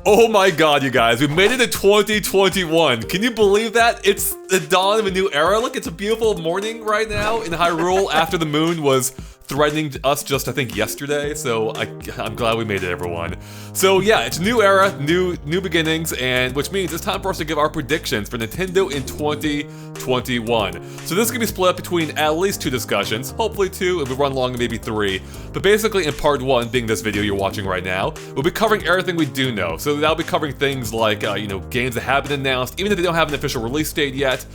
Oh my god, you guys, we made it to 2021. Can you believe that? It's the dawn of a new era. Look, it's a beautiful morning right now in Hyrule after the moon was threatening us just, I think, yesterday. So I'm glad we made it, everyone. So yeah, it's a new era, new beginnings, and which means it's time for us to give our predictions for Nintendo in 2021. So this is gonna be split up between at least 2 discussions, hopefully 2, if we run long, maybe 3. But basically in part 1, being this video you're watching right now, we'll be covering everything we do know. So that'll be covering things like, games that have been announced, even if they don't have an official release date yet,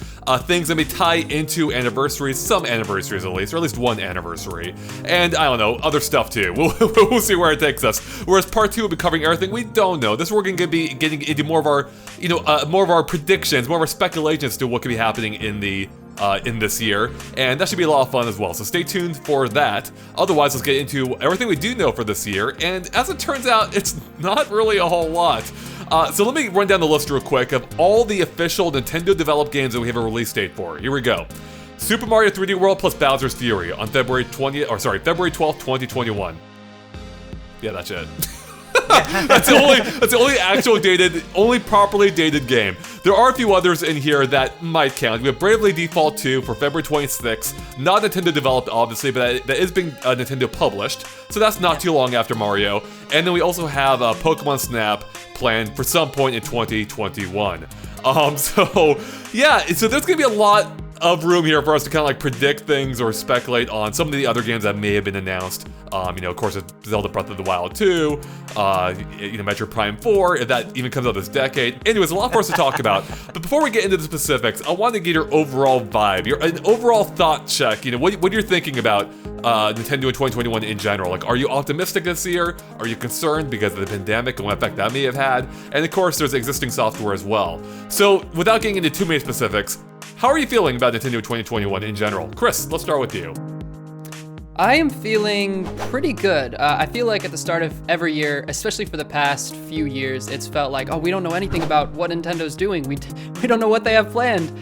things that may tie into anniversaries, some anniversaries at least, or at least one anniversary. And I don't know, other stuff too. We'll see where it takes us. Whereas part 2 will be covering everything we don't know. This we're going to be getting into more of our predictions, more of our speculations to what could be happening in this year, and that should be a lot of fun as well. So stay tuned for that. Otherwise, let's get into everything we do know for this year. And as it turns out, it's not really a whole lot. So let me run down the list real quick of all the official Nintendo-developed games that we have a release date for. Here we go. Super Mario 3D World plus Bowser's Fury on February 12th, 2021. Yeah, that's it. That's the only actual only properly dated game. There are a few others in here that might count. We have Bravely Default 2 for February 26th. Not Nintendo developed, obviously, but that is being Nintendo published. So that's not too long after Mario. And then we also have Pokémon Snap planned for some point in 2021. So there's gonna be a lot of room here for us to kind of like predict things or speculate on some of the other games that may have been announced. Of course, Zelda Breath of the Wild 2, Metroid Prime 4, if that even comes out this decade. Anyways, a lot for us to talk about. But before we get into the specifics, I want to get your overall vibe, an overall thought check. What you're thinking about Nintendo in 2021 in general. Like, are you optimistic this year? Are you concerned because of the pandemic and what effect that may have had? And of course, there's existing software as well. So, without getting into too many specifics, how are you feeling about Nintendo 2021 in general? Chris, let's start with you. I am feeling pretty good. I feel like at the start of every year, especially for the past few years, it's felt like, we don't know anything about what Nintendo's doing. We don't know what they have planned,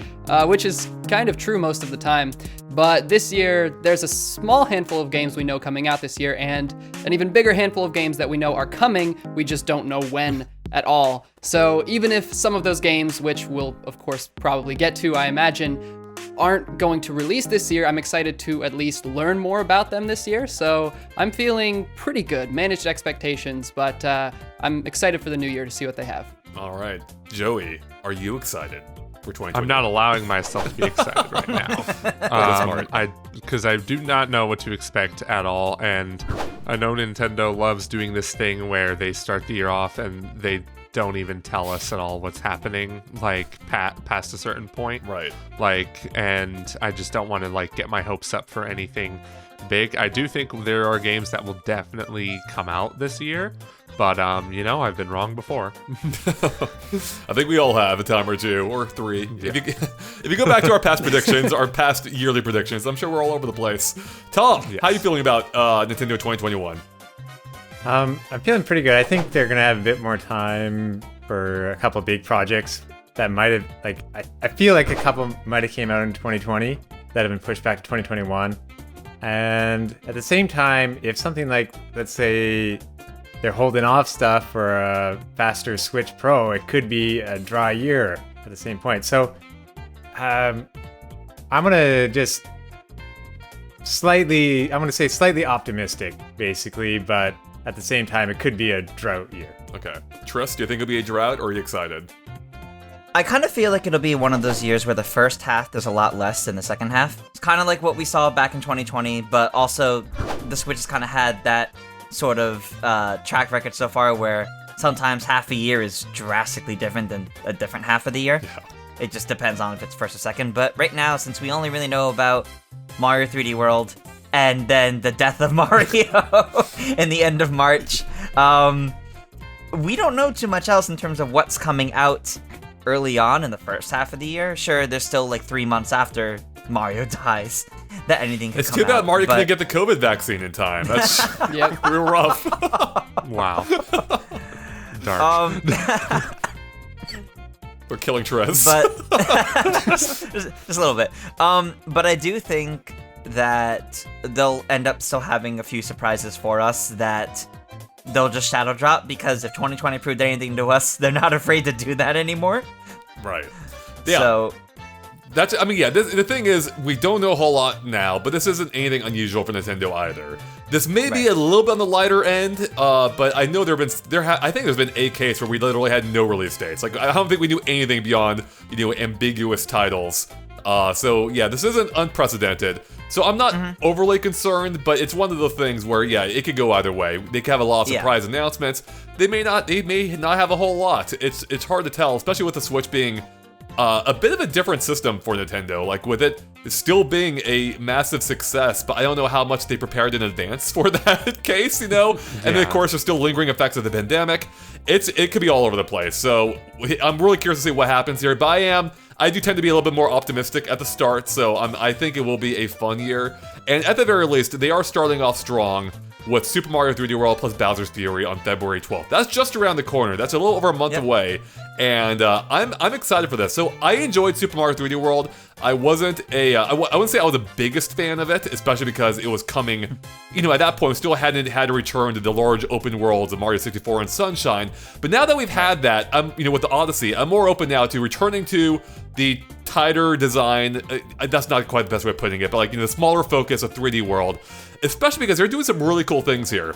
which is kind of true most of the time. But this year, there's a small handful of games we know coming out this year, and an even bigger handful of games that we know are coming, we just don't know when at all. So even if some of those games, which we'll of course probably get to, I imagine, aren't going to release this year, I'm excited to at least learn more about them this year. So I'm feeling pretty good, managed expectations, but I'm excited for the new year to see what they have. All right, Joey, are you excited for 2020? I'm not allowing myself to be excited right now. Because I do not know what to expect at all, and I know Nintendo loves doing this thing where they start the year off and they don't even tell us at all what's happening, like past a certain point. Right. And I just don't want to get my hopes up for anything big. I do think there are games that will definitely come out this year, but I've been wrong before. I think we all have a time or 2 or 3. Yeah. If you go back to our past predictions, our past yearly predictions, I'm sure we're all over the place. Tom, yes. How are you feeling about Nintendo 2021? I'm feeling pretty good. I think they're gonna have a bit more time for a couple of big projects that might have, I feel like a couple might have came out in 2020 that have been pushed back to 2021. And at the same time, if something like, let's say, they're holding off stuff for a faster Switch Pro, it could be a dry year at the same point. So I'm gonna just slightly optimistic, basically, but at the same time, it could be a drought year. Okay. Triss, do you think it'll be a drought, or are you excited? I kind of feel like it'll be one of those years where the first half there's a lot less than the second half. It's kind of like what we saw back in 2020, but also the Switch has kind of had that sort of track record so far where sometimes half a year is drastically different than a different half of the year. Yeah. It just depends on if it's first or second. But right now, since we only really know about Mario 3D World and then the death of Mario in the end of March, we don't know too much else in terms of what's coming out early on in the first half of the year. Sure, there's still 3 months after Mario dies that anything can come out. It's too bad Mario couldn't get the COVID vaccine in time. That's real rough. Wow. Dark. We're killing Triss. But just a little bit. But I do think that they'll end up still having a few surprises for us that they'll just shadow drop, because if 2020 proved anything to us, they're not afraid to do that anymore. Right. Yeah. So the thing is, we don't know a whole lot now, but this isn't anything unusual for Nintendo either. This may be a little bit on the lighter end, but I know I think there's been a case where we literally had no release dates. Like, I don't think we knew anything beyond, ambiguous titles. So yeah, this isn't unprecedented. So I'm not overly concerned, but it's one of the things where, yeah, it could go either way. They could have a lot of surprise announcements. They may not have a whole lot. It's hard to tell, especially with the Switch being a bit of a different system for Nintendo, like with it still being a massive success, but I don't know how much they prepared in advance for that case, And then of course there's still lingering effects of the pandemic. It could be all over the place, so I'm really curious to see what happens here, but I do tend to be a little bit more optimistic at the start, so I think it will be a fun year, and at the very least, they are starting off strong with Super Mario 3D World plus Bowser's Fury on February 12th. That's just around the corner. That's a little over a month away, and I'm excited for this. So I enjoyed Super Mario 3D World. I wasn't I wouldn't say I was the biggest fan of it, especially because it was coming, at that point, we still hadn't had to return to the large open worlds of Mario 64 and Sunshine. But now that we've had that, with the Odyssey, I'm more open now to returning to the tighter design. That's not quite the best way of putting it, but the smaller focus of 3D World, especially because they're doing some really cool things here.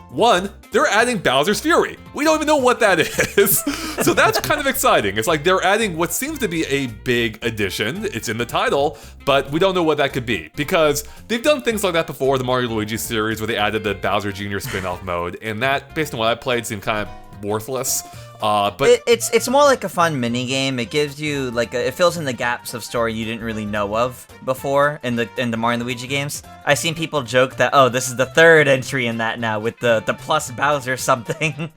One, they're adding Bowser's Fury. We don't even know what that is. So that's kind of exciting. It's like they're adding what seems to be a big addition. It's in the title, but we don't know what that could be, because they've done things like that before, the Mario Luigi series, where they added the Bowser Jr. spin-off mode, and that, based on what I played, seemed kind of worthless. But it's more like a fun mini game. It gives you it fills in the gaps of story you didn't really know of before in the Mario and Luigi games. I've seen people joke that, oh, this is the third entry in that now with the plus Bowser something.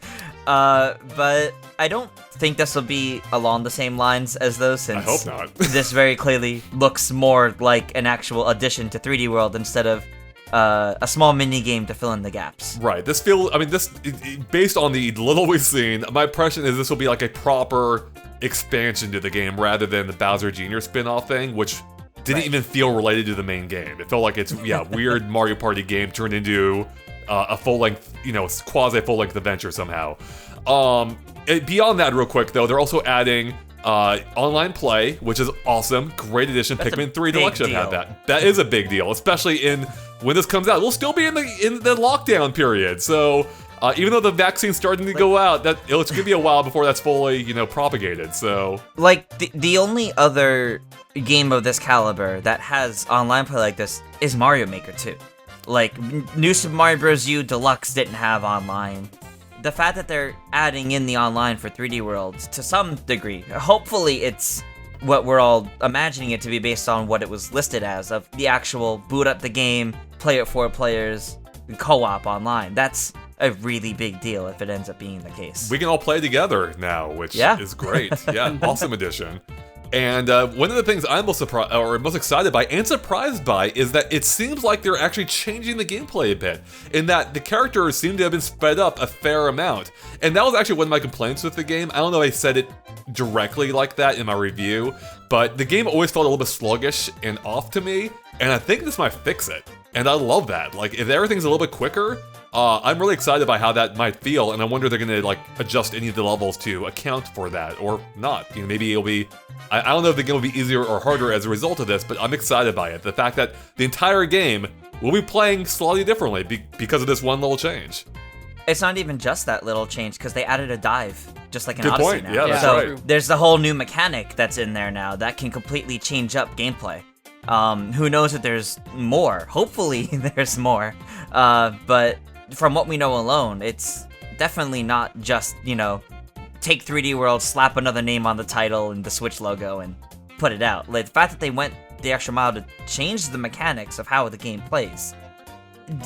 But I don't think this will be along the same lines as those, since I hope not. This very clearly looks more like an actual addition to 3D World instead of a small mini game to fill in the gaps. Right. This based on the little we've seen, my impression is this will be like a proper expansion to the game rather than the Bowser Jr. spin-off thing, which didn't even feel related to the main game. It felt like it's weird Mario Party game turned into a full-length, quasi full-length adventure somehow. Beyond that, real quick though, they're also adding online play, which is awesome. Great addition. Pikmin 3 Deluxe should have that. That is a big deal, especially when this comes out. We'll still be in the lockdown period, so even though the vaccine's starting to go out, it's gonna be a while before that's fully propagated. So the only other game of this caliber that has online play like this is Mario Maker 2. New Super Mario Bros. U Deluxe didn't have online. The fact that they're adding in the online for 3D World to some degree, hopefully it's what we're all imagining it to be based on what it was listed as, of the actual boot up the game, play it 4 players, co-op online. That's a really big deal if it ends up being the case. We can all play together now, which is great. Yeah, awesome addition. And one of the things I'm most excited by and surprised by is that it seems like they're actually changing the gameplay a bit, in that the characters seem to have been sped up a fair amount. And that was actually one of my complaints with the game. I don't know if I said it directly like that in my review, but the game always felt a little bit sluggish and off to me, and I think this might fix it. And I love that. If everything's a little bit quicker, I'm really excited by how that might feel, and I wonder if they're gonna adjust any of the levels to account for that or not. Maybe it'll be. I don't know if the game will be easier or harder as a result of this, but I'm excited by it. The fact that the entire game will be playing slightly differently because of this one little change. It's not even just that little change, because they added a dive, just like in Good Odyssey point. now. Yeah, that's so right. There's the whole new mechanic that's in there now that can completely change up gameplay. Who knows if there's more? Hopefully there's more. But from what we know alone, it's definitely not just, take 3D World, slap another name on the title and the Switch logo and put it out. The fact that they went the extra mile to change the mechanics of how the game plays.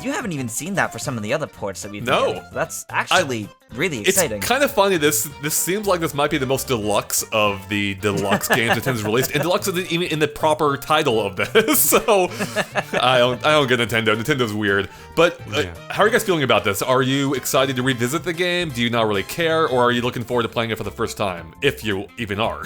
You haven't even seen that for some of the other ports that we've No. done. That's actually really exciting. It's kind of funny. This seems like this might be the most deluxe of the deluxe games Nintendo's released, and deluxe isn't even in the proper title of this. So I don't get Nintendo. Nintendo's weird. But how are you guys feeling about this? Are you excited to revisit the game? Do you not really care, or are you looking forward to playing it for the first time, if you even are?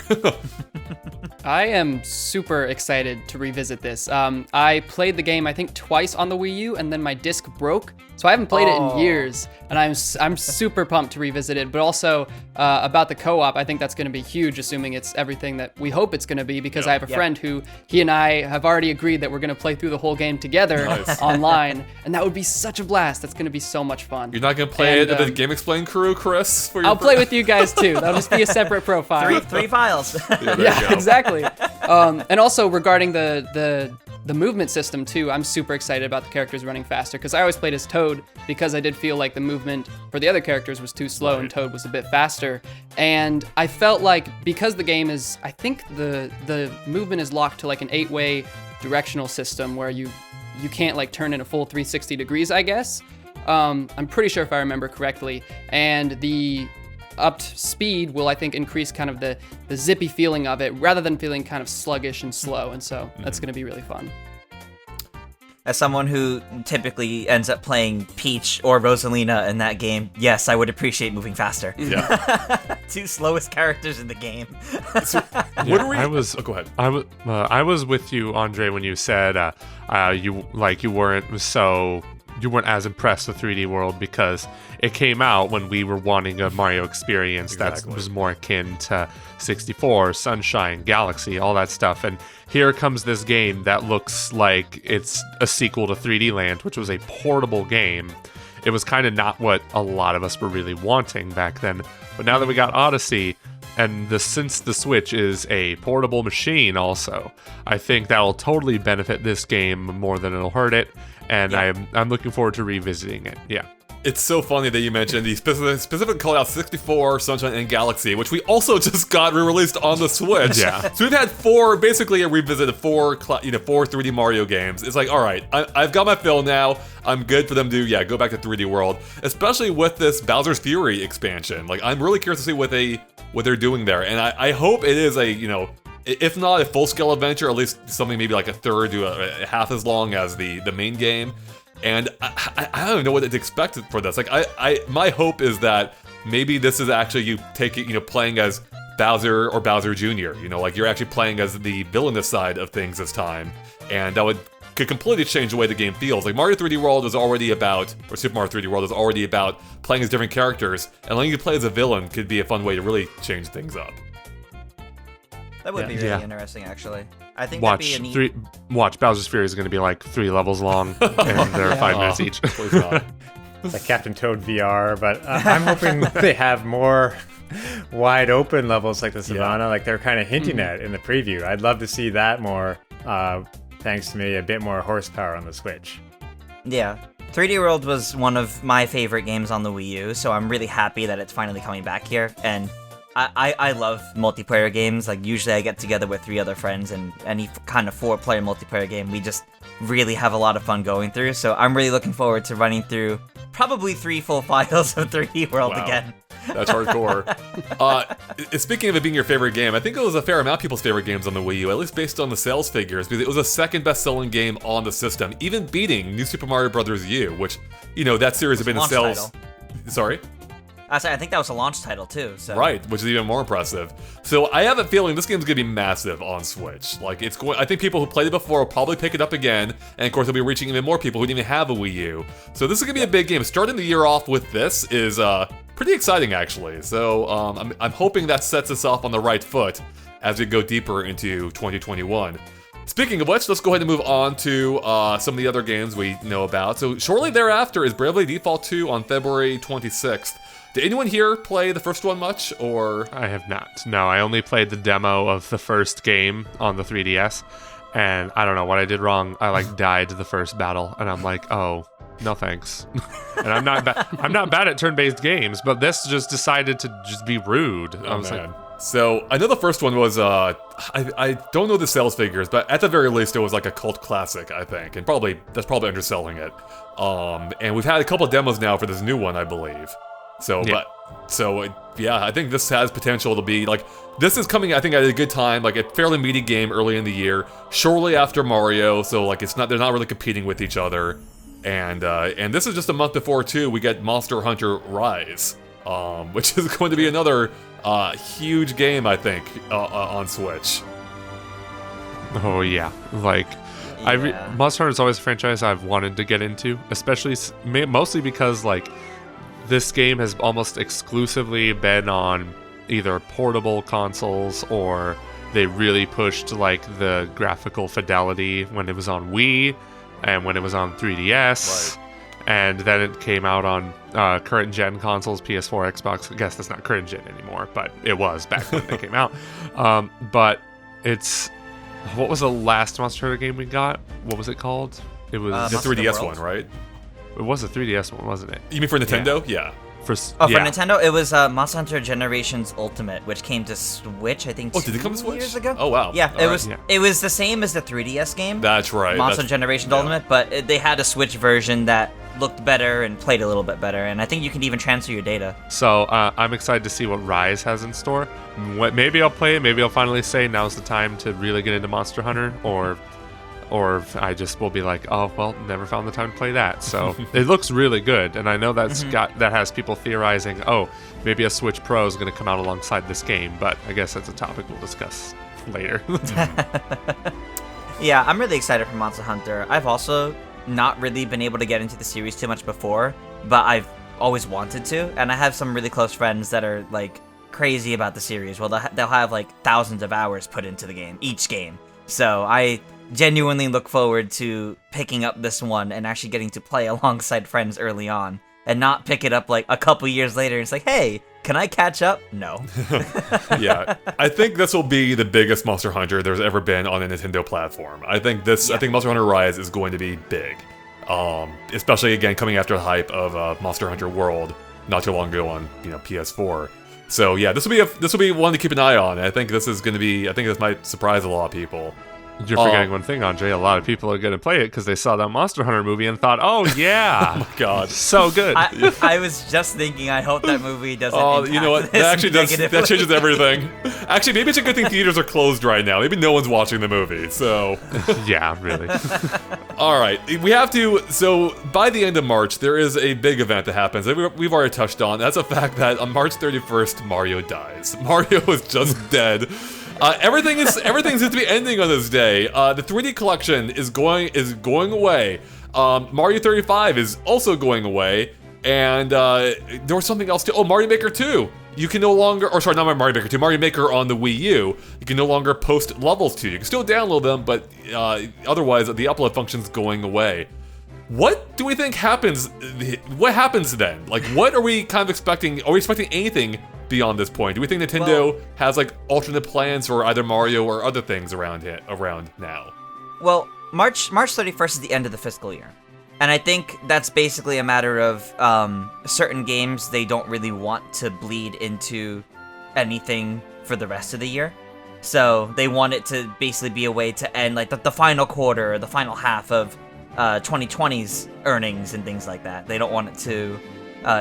I am super excited to revisit this. I played the game, I think, twice on the Wii U, and then my disc broke, so I haven't played it in years, and I'm super pumped to revisit it. But also about the co-op, I think that's going to be huge, assuming it's everything that we hope it's going to be, because I have a friend who, he and I have already agreed that we're going to play through the whole game together online, and that would be such a blast. That's going to to be so much fun. You're not going to play it with the Game Explain crew, Chris? I'll play with you guys too. That'll just be a separate profile. Three files. Yeah, exactly. And also regarding the movement system too, I'm super excited about the characters running faster, because I always played as Toad because I did feel like the movement for the other characters was too slow and Toad was a bit faster. And I felt like because the game is, I think the movement is locked to like an 8-way directional system where you can't like turn in a full 360 degrees, I guess. I'm pretty sure if I remember correctly. And the upped speed will, I think, increase kind of the zippy feeling of it rather than feeling kind of sluggish and slow. And so that's going to be really fun. As someone who typically ends up playing Peach or Rosalina in that game, yes, I would appreciate moving faster. Yeah. Two slowest characters in the game. So, what are we? Go ahead. I was with you, Andre, when you said you weren't as impressed with 3D World because it came out when we were wanting a Mario experience that was more akin to 64, Sunshine, Galaxy, all that stuff. And here comes this game that looks like it's a sequel to 3D Land, which was a portable game. It was kind of not what a lot of us were really wanting back then. But now that we got Odyssey, and since the Switch is a portable machine also, I think that'll totally benefit this game more than it'll hurt it. And I'm looking forward to revisiting it. Yeah. It's so funny that you mentioned the specific call out 64, Sunshine, and Galaxy, which we also just got re-released on the Switch. Yeah. So we've had basically a revisit of four 3D Mario games. It's like, all right, I've got my fill now. I'm good for them to, go back to 3D World, especially with this Bowser's Fury expansion. Like, I'm really curious to see what they're doing there. And I hope it is if not a full-scale adventure, at least something maybe like a third to a half as long as the main game. And I don't even know what to expect for this. Like, my hope is that maybe this is actually you playing as Bowser or Bowser Jr. Like you're actually playing as the villainous side of things this time, and that could completely change the way the game feels. Like Mario 3D World is already about, or Super Mario 3D World is already about playing as different characters, and letting you play as a villain could be a fun way to really change things up. That would be really interesting, actually. I think watch Bowser's Fury is going to be like 3 levels long, and they're 5 minutes each. Please not. It's like Captain Toad VR, but I'm hoping they have more wide open levels like the Savannah, like they're kind of hinting at in the preview. I'd love to see that more, thanks to maybe a bit more horsepower on the Switch. Yeah. 3D World was one of my favorite games on the Wii U, so I'm really happy that it's finally coming back here. And I love multiplayer games. Like, usually I get together with 3 other friends, and any kind of 4-player multiplayer game, we just really have a lot of fun going through. So I'm really looking forward to running through probably 3 full files of 3D World again. That's hardcore. Speaking of it being your favorite game, I think it was a fair amount of people's favorite games on the Wii U, at least based on the sales figures, because it was the second best-selling game on the system, even beating New Super Mario Bros. U, which, that series had been in sales... Sorry? I think that was a launch title too. So. Right, which is even more impressive. So I have a feeling this game's gonna be massive on Switch. Like I think people who played it before will probably pick it up again, and of course, it'll be reaching even more people who didn't even have a Wii U. So this is gonna be a big game. Starting the year off with this is pretty exciting, actually. So I'm hoping that sets us off on the right foot as we go deeper into 2021. Speaking of which, let's go ahead and move on to some of the other games we know about. So shortly thereafter is Bravely Default 2 on February 26th. Did anyone here play the first one much, or...? I have not. No, I only played the demo of the first game on the 3DS, and I don't know what I did wrong. I, died the first battle, and I'm like, oh, no thanks. And I'm not bad at turn-based games, but this just decided to just be rude. I was like... So, I know the first one was, I don't know the sales figures, but at the very least it was like a cult classic, I think, and that's probably underselling it. And we've had a couple of demos now for this new one, I believe. So, but So yeah, I think this has potential to be like, this is coming, I think, at a good time, like a fairly meaty game early in the year, shortly after Mario. So like they're not really competing with each other, and this is just a month before too. We get Monster Hunter Rise, which is going to be another huge game, I think, on Switch. Oh yeah, like Monster Hunter is always a franchise I've wanted to get into, especially mostly because like this game has almost exclusively been on either portable consoles, or they really pushed like the graphical fidelity when it was on Wii and when it was on 3DS. Right. And then it came out on current gen consoles, PS4, Xbox. I guess that's not current gen anymore, but it was back when they came out. But it's, what was the last Monster Hunter game we got? What was it called? It was The 3DS one, right? It was a 3DS one, wasn't it? You mean for Nintendo? Yeah. For For Nintendo, it was Monster Hunter Generations Ultimate, which came to Switch, I think, Oh, did it come to 2 Switch? years ago. Oh, wow. Yeah, All it right. was. Yeah. It was the same as the 3DS game, That's right. Monster That's- Generations yeah. Ultimate, but they had a Switch version that looked better and played a little bit better, and I think you can even transfer your data. So I'm excited to see what Rise has in store. Maybe I'll play it. Maybe I'll finally say now's the time to really get into Monster Hunter, or I just will be like, oh well, never found the time to play that. So it looks really good, and I know that has people theorizing, oh, maybe a Switch Pro is going to come out alongside this game, but I guess that's a topic we'll discuss later. Yeah, I'm really excited for Monster Hunter. I've also not really been able to get into the series too much before, but I've always wanted to, and I have some really close friends that are like crazy about the series. Well, they'll have like thousands of hours put into the game, each game. So I genuinely look forward to picking up this one and actually getting to play alongside friends early on, and not pick it up like a couple years later and it's like, hey, can I catch up? No. Yeah, I think this will be the biggest Monster Hunter there's ever been on a Nintendo platform. I think Monster Hunter Rise is going to be big, especially again coming after the hype of Monster Hunter World not too long ago on PS4. So yeah, this will be one to keep an eye on. I think this might surprise a lot of people. You're forgetting one thing, Andre. A lot of people are going to play it because they saw that Monster Hunter movie and thought, oh yeah, Oh my god. so good. I was just thinking, I hope that movie doesn't. Oh, you know what? impact That this actually does. That negatively. changes everything. Actually, maybe it's a good thing theaters are closed right now. Maybe no one's watching the movie. So, Yeah, really. all right, we have to. So, by the end of March, there is a big event that happens that we've already touched on. That's the fact that on March 31st, Mario dies. Mario is just dead. Everything seems to be ending on this day. The 3D collection is going away. Mario 35 is also going away, and there was something else too. Oh, Mario Maker 2. You can no longer, or sorry, not Mario Maker 2, Mario Maker on the Wii U. You can no longer post levels to. You can still download them, but otherwise the upload function's going away. What do we think happens? What happens then? Like, what are we kind of expecting? Are we expecting anything beyond this point? Do we think Nintendo has like alternate plans for either Mario or other things around now? Well, March 31st is the end of the fiscal year. And I think that's basically a matter of certain games they don't really want to bleed into anything for the rest of the year. So they want it to basically be a way to end like the final quarter or the final half of 2020's earnings and things like that. They don't want it to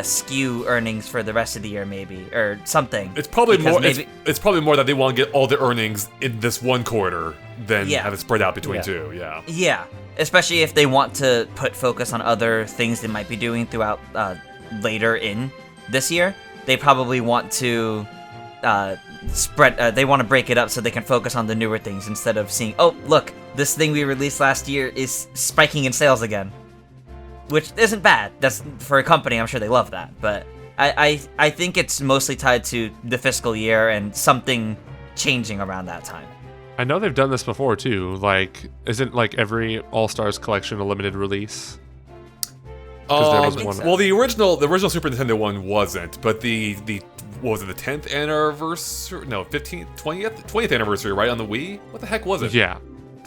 skew earnings for the rest of the year, maybe, or something. It's probably Because more. maybe- It's probably more that they want to get all the earnings in this one quarter than Yeah. have it spread out between Yeah. two. Yeah. Yeah, especially if they want to put focus on other things they might be doing throughout later in this year. They probably want to they want to break it up so they can focus on the newer things instead of seeing, oh, look, this thing we released last year is spiking in sales again. Which isn't bad. That's for a company, I'm sure they love that. But I think it's mostly tied to the fiscal year and something changing around that time. I know they've done this before too. Like, isn't like every All Stars collection a limited release? 'Cause there was one- Well, the original Super Nintendo one wasn't, but the what was it, the 10th anniversary? No, 15th, 20th anniversary, right, on the Wii? What the heck was it? Yeah,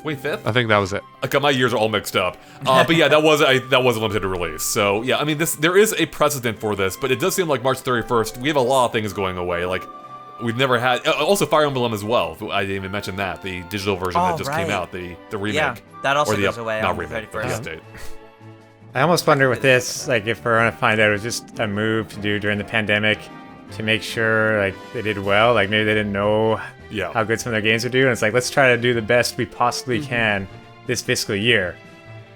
25th? I think that was it. Okay, my years are all mixed up. But yeah, that was a limited release. So yeah, I mean, there is a precedent for this, but it does seem like March 31st, we have a lot of things going away. Like, we've never had, also Fire Emblem as well. I didn't even mention that, the digital version that just came right. out, the remake. Yeah, that also Or the goes away not on the remake, but the 31st. update. I almost wonder with this, like if we're gonna find out it was just a move to do during the pandemic, to make sure like they did well. Like maybe they didn't know Yeah. how good some of their games are doing. It's like, let's try to do the best we possibly can this fiscal year,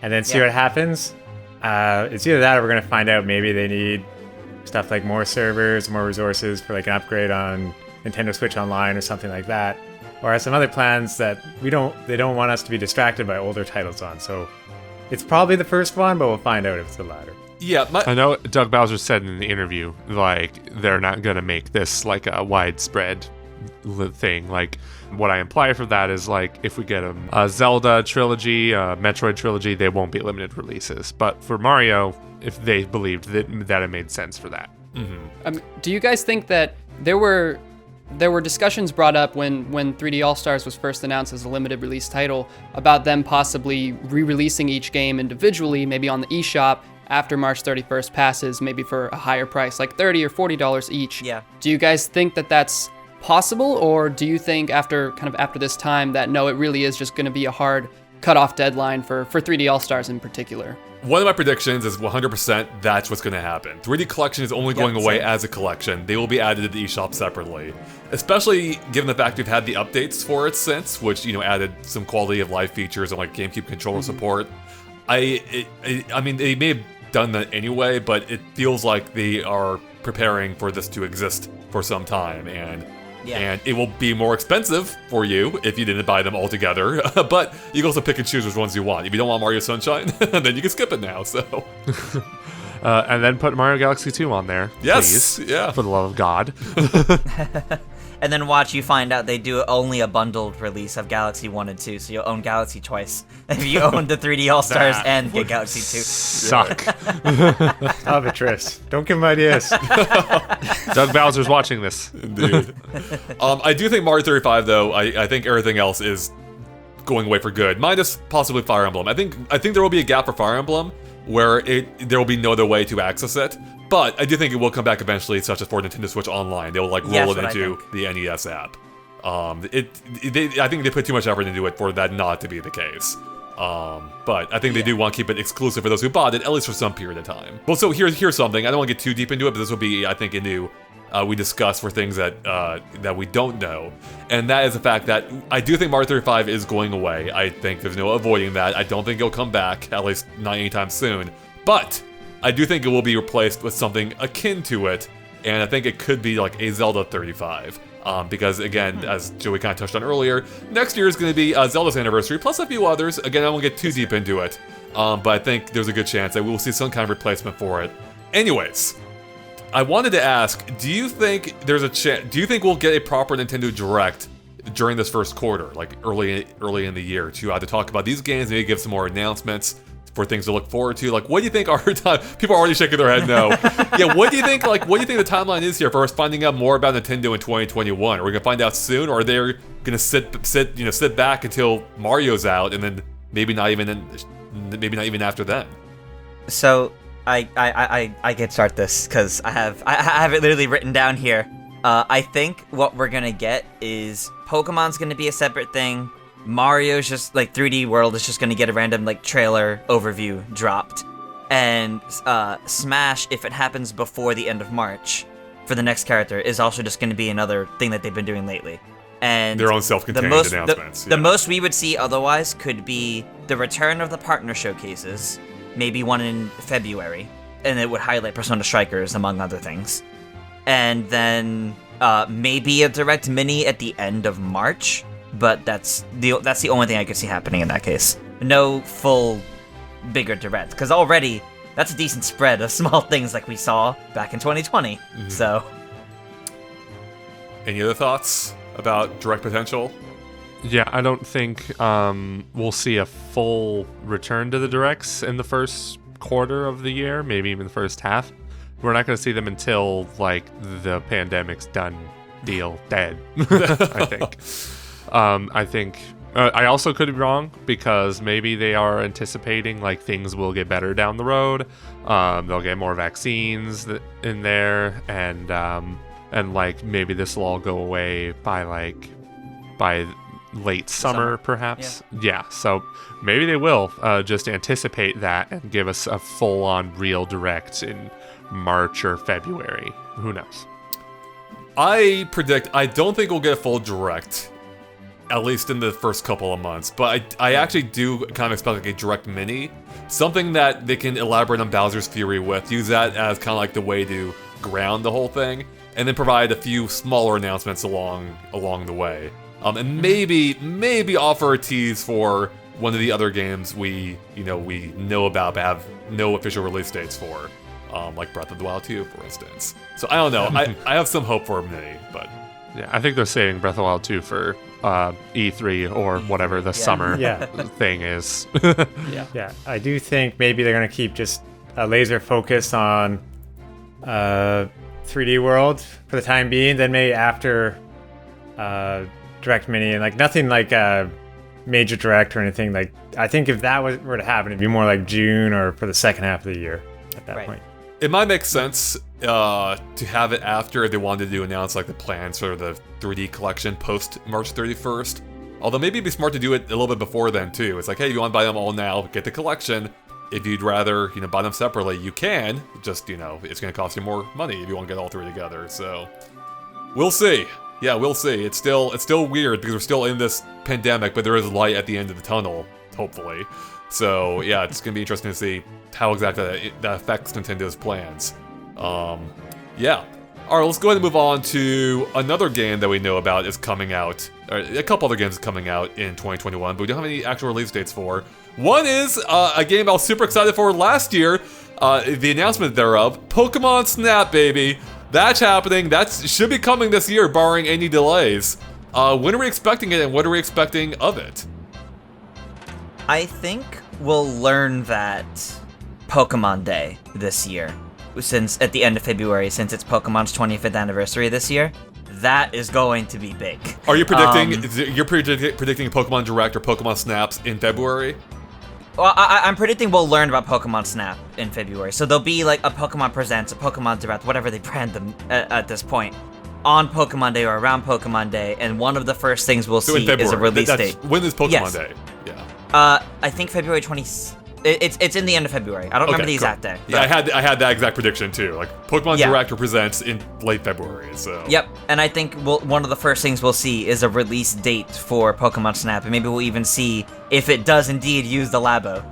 and then see what happens. It's either that or we're gonna find out maybe they need stuff like more servers, more resources for like an upgrade on Nintendo Switch Online or something like that, or some other plans that they don't want us to be distracted by older titles on. So it's probably the first one, but we'll find out if it's the latter. Yeah, I know Doug Bowser said in the interview, like, they're not going to make this like a widespread thing. Like, what I imply for that is, like, if we get a Zelda trilogy, a Metroid trilogy, they won't be limited releases. But for Mario, if they believed that it made sense for that. Do you guys think that there were discussions brought up when 3D All-Stars was first announced as a limited release title about them possibly re-releasing each game individually, maybe on the eShop after March 31st passes, maybe for a higher price, like $30 or $40 each? Yeah. Do you guys think that that's possible, or do you think after this time that no, it really is just going to be a hard cutoff deadline for 3D All-Stars in particular? one of my predictions is 100% that's what's going to happen. 3D Collection is only going away as a collection. They will be added to the eShop separately. Especially given the fact we've had the updates for it since, which, you know, added some quality of life features and like GameCube controller support. I mean, they may have done that anyway, but it feels like they are preparing for this to exist for some time, and it will be more expensive for you if you didn't buy them all together. But you can also pick and choose which ones you want. If you don't want Mario Sunshine, then you can skip it now. So, and then put Mario Galaxy 2 on there. Yes, please, yeah, for the love of God. And then watch you find out they do only a bundled release of Galaxy 1 and 2, so you'll own Galaxy twice. If you own the 3D All-Stars and get Galaxy 2. Suck. Stop it, Tris. Don't give him ideas. Doug Bowser's watching this. Indeed. I do think Mario 35, though, I think everything else is going away for good, minus possibly Fire Emblem. I think there will be a gap for Fire Emblem where there will be no other way to access it. But I do think it will come back eventually, such as for Nintendo Switch Online. They'll like roll it into the NES app. I think they put too much effort into it for that not to be the case. But I think they do want to keep it exclusive for those who bought it, at least for some period of time. Well, so here's something. I don't want to get too deep into it, but this will be, I think, into we discuss for things that we don't know, and that is the fact that I do think Mario 35 is going away. I think there's no avoiding that. I don't think it'll come back, at least not anytime soon. But I do think it will be replaced with something akin to it, and I think it could be like a Zelda 35. Because again, as Joey kind of touched on earlier, next year is going to be Zelda's anniversary, plus a few others. Again, I won't get too deep into it, but I think there's a good chance that we will see some kind of replacement for it. Anyways, I wanted to ask, do you think there's a chance? Do you think we'll get a proper Nintendo Direct during this first quarter, like early in the year, to talk about these games, maybe give some more announcements for things to look forward to? Like, what do you think our time? People are already shaking their head no. Yeah, what do you think? Like, what do you think the timeline is here for us finding out more about Nintendo in 2021? Are we gonna find out soon, or are they gonna sit back until Mario's out, and then maybe not even after then? So I can start this because I have it literally written down here. I think what we're gonna get is Pokemon's gonna be a separate thing. Mario's just like 3D World is just gonna get a random like trailer overview dropped, and Smash, if it happens before the end of March for the next character, is also just gonna be another thing that they've been doing lately. And their own self-contained announcements. The most we would see otherwise could be the return of the partner showcases, maybe one in February, and it would highlight Persona Strikers among other things, and then maybe a Direct Mini at the end of March. But that's the only thing I could see happening in that case. No full bigger Direct, because already that's a decent spread of small things like we saw back in 2020. So, any other thoughts about Direct potential? Yeah, I don't think we'll see a full return to the Directs in the first quarter of the year, maybe even the first half. We're not going to see them until like the pandemic's done, dead. I think I also could be wrong, because maybe they are anticipating like things will get better down the road. They'll get more vaccines in there, and like maybe this will all go away by late summer perhaps. Yeah, so maybe they will just anticipate that and give us a full-on real Direct in March or February. Who knows? I predict I don't think we'll get a full direct, at least in the first couple of months. But I actually do kind of expect like a direct mini, something that they can elaborate on Bowser's Fury with, use that as kind of like the way to ground the whole thing, and then provide a few smaller announcements along the way. And maybe offer a tease for one of the other games we know about but have no official release dates for, like Breath of the Wild 2, for instance. So I don't know. I have some hope for a mini, but Yeah, I think they're saving Breath of the Wild 2 for E3 or whatever the summer thing is. Yeah, I do think maybe they're going to keep just a laser focus on 3D World for the time being. Then maybe after Direct Mini, and like nothing like a major Direct or anything. Like I think if that were to happen, it'd be more like June or for the second half of the year at that point. It might make sense to have it after if they wanted to announce like the plans for the 3D collection post March 31st. Although maybe it'd be smart to do it a little bit before then too. It's like, hey, if you want to buy them all now, get the collection. If you'd rather, buy them separately, you can. Just, it's going to cost you more money if you want to get all three together. So, we'll see. Yeah, we'll see. It's still weird because we're still in this pandemic, but there is light at the end of the tunnel, hopefully. So, yeah, it's going to be interesting to see how exactly that affects Nintendo's plans. Yeah. All right, let's go ahead and move on to another game that we know about is coming out. A couple other games coming out in 2021, but we don't have any actual release dates for. One is a game I was super excited for last year, the announcement thereof, Pokémon Snap, baby. That's happening. That should be coming this year, barring any delays. When are we expecting it, and what are we expecting of it? I think we'll learn that Pokemon Day this year, since at the end of February, since it's Pokemon's 25th anniversary this year. That is going to be big. Are you predicting? You're predicting Pokemon Direct or Pokemon Snaps in February? Well, I'm predicting we'll learn about Pokemon Snap in February. So there'll be like a Pokemon Presents, a Pokemon Direct, whatever they brand them at this point, on Pokemon Day or around Pokemon Day, and one of the first things we'll see is a release date. When is Pokemon Day? Yeah. I think February 20th. It's in the end of February. I don't remember the exact day. Yeah, I had that exact prediction too. Like Pokemon Direct or Presents in late February. So. Yep, and I think one of the first things we'll see is a release date for Pokemon Snap, and maybe we'll even see if it does indeed use the Labo.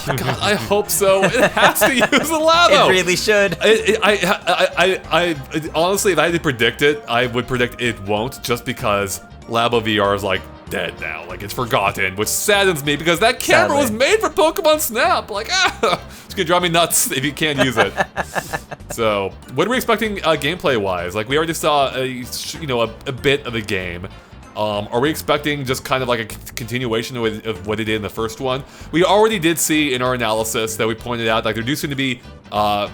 God, I hope so. It has to use the Labo. It really should. I honestly, if I had to predict it, I would predict it won't, just because Labo VR is like dead now. Like, it's forgotten, which saddens me because that camera was made for Pokemon Snap. Like, it's gonna drive me nuts if you can't use it. So, what are we expecting gameplay-wise? Like, we already saw a bit of the game. Are we expecting just kind of like a continuation of what they did in the first one? We already did see in our analysis that we pointed out, like, there do seem to be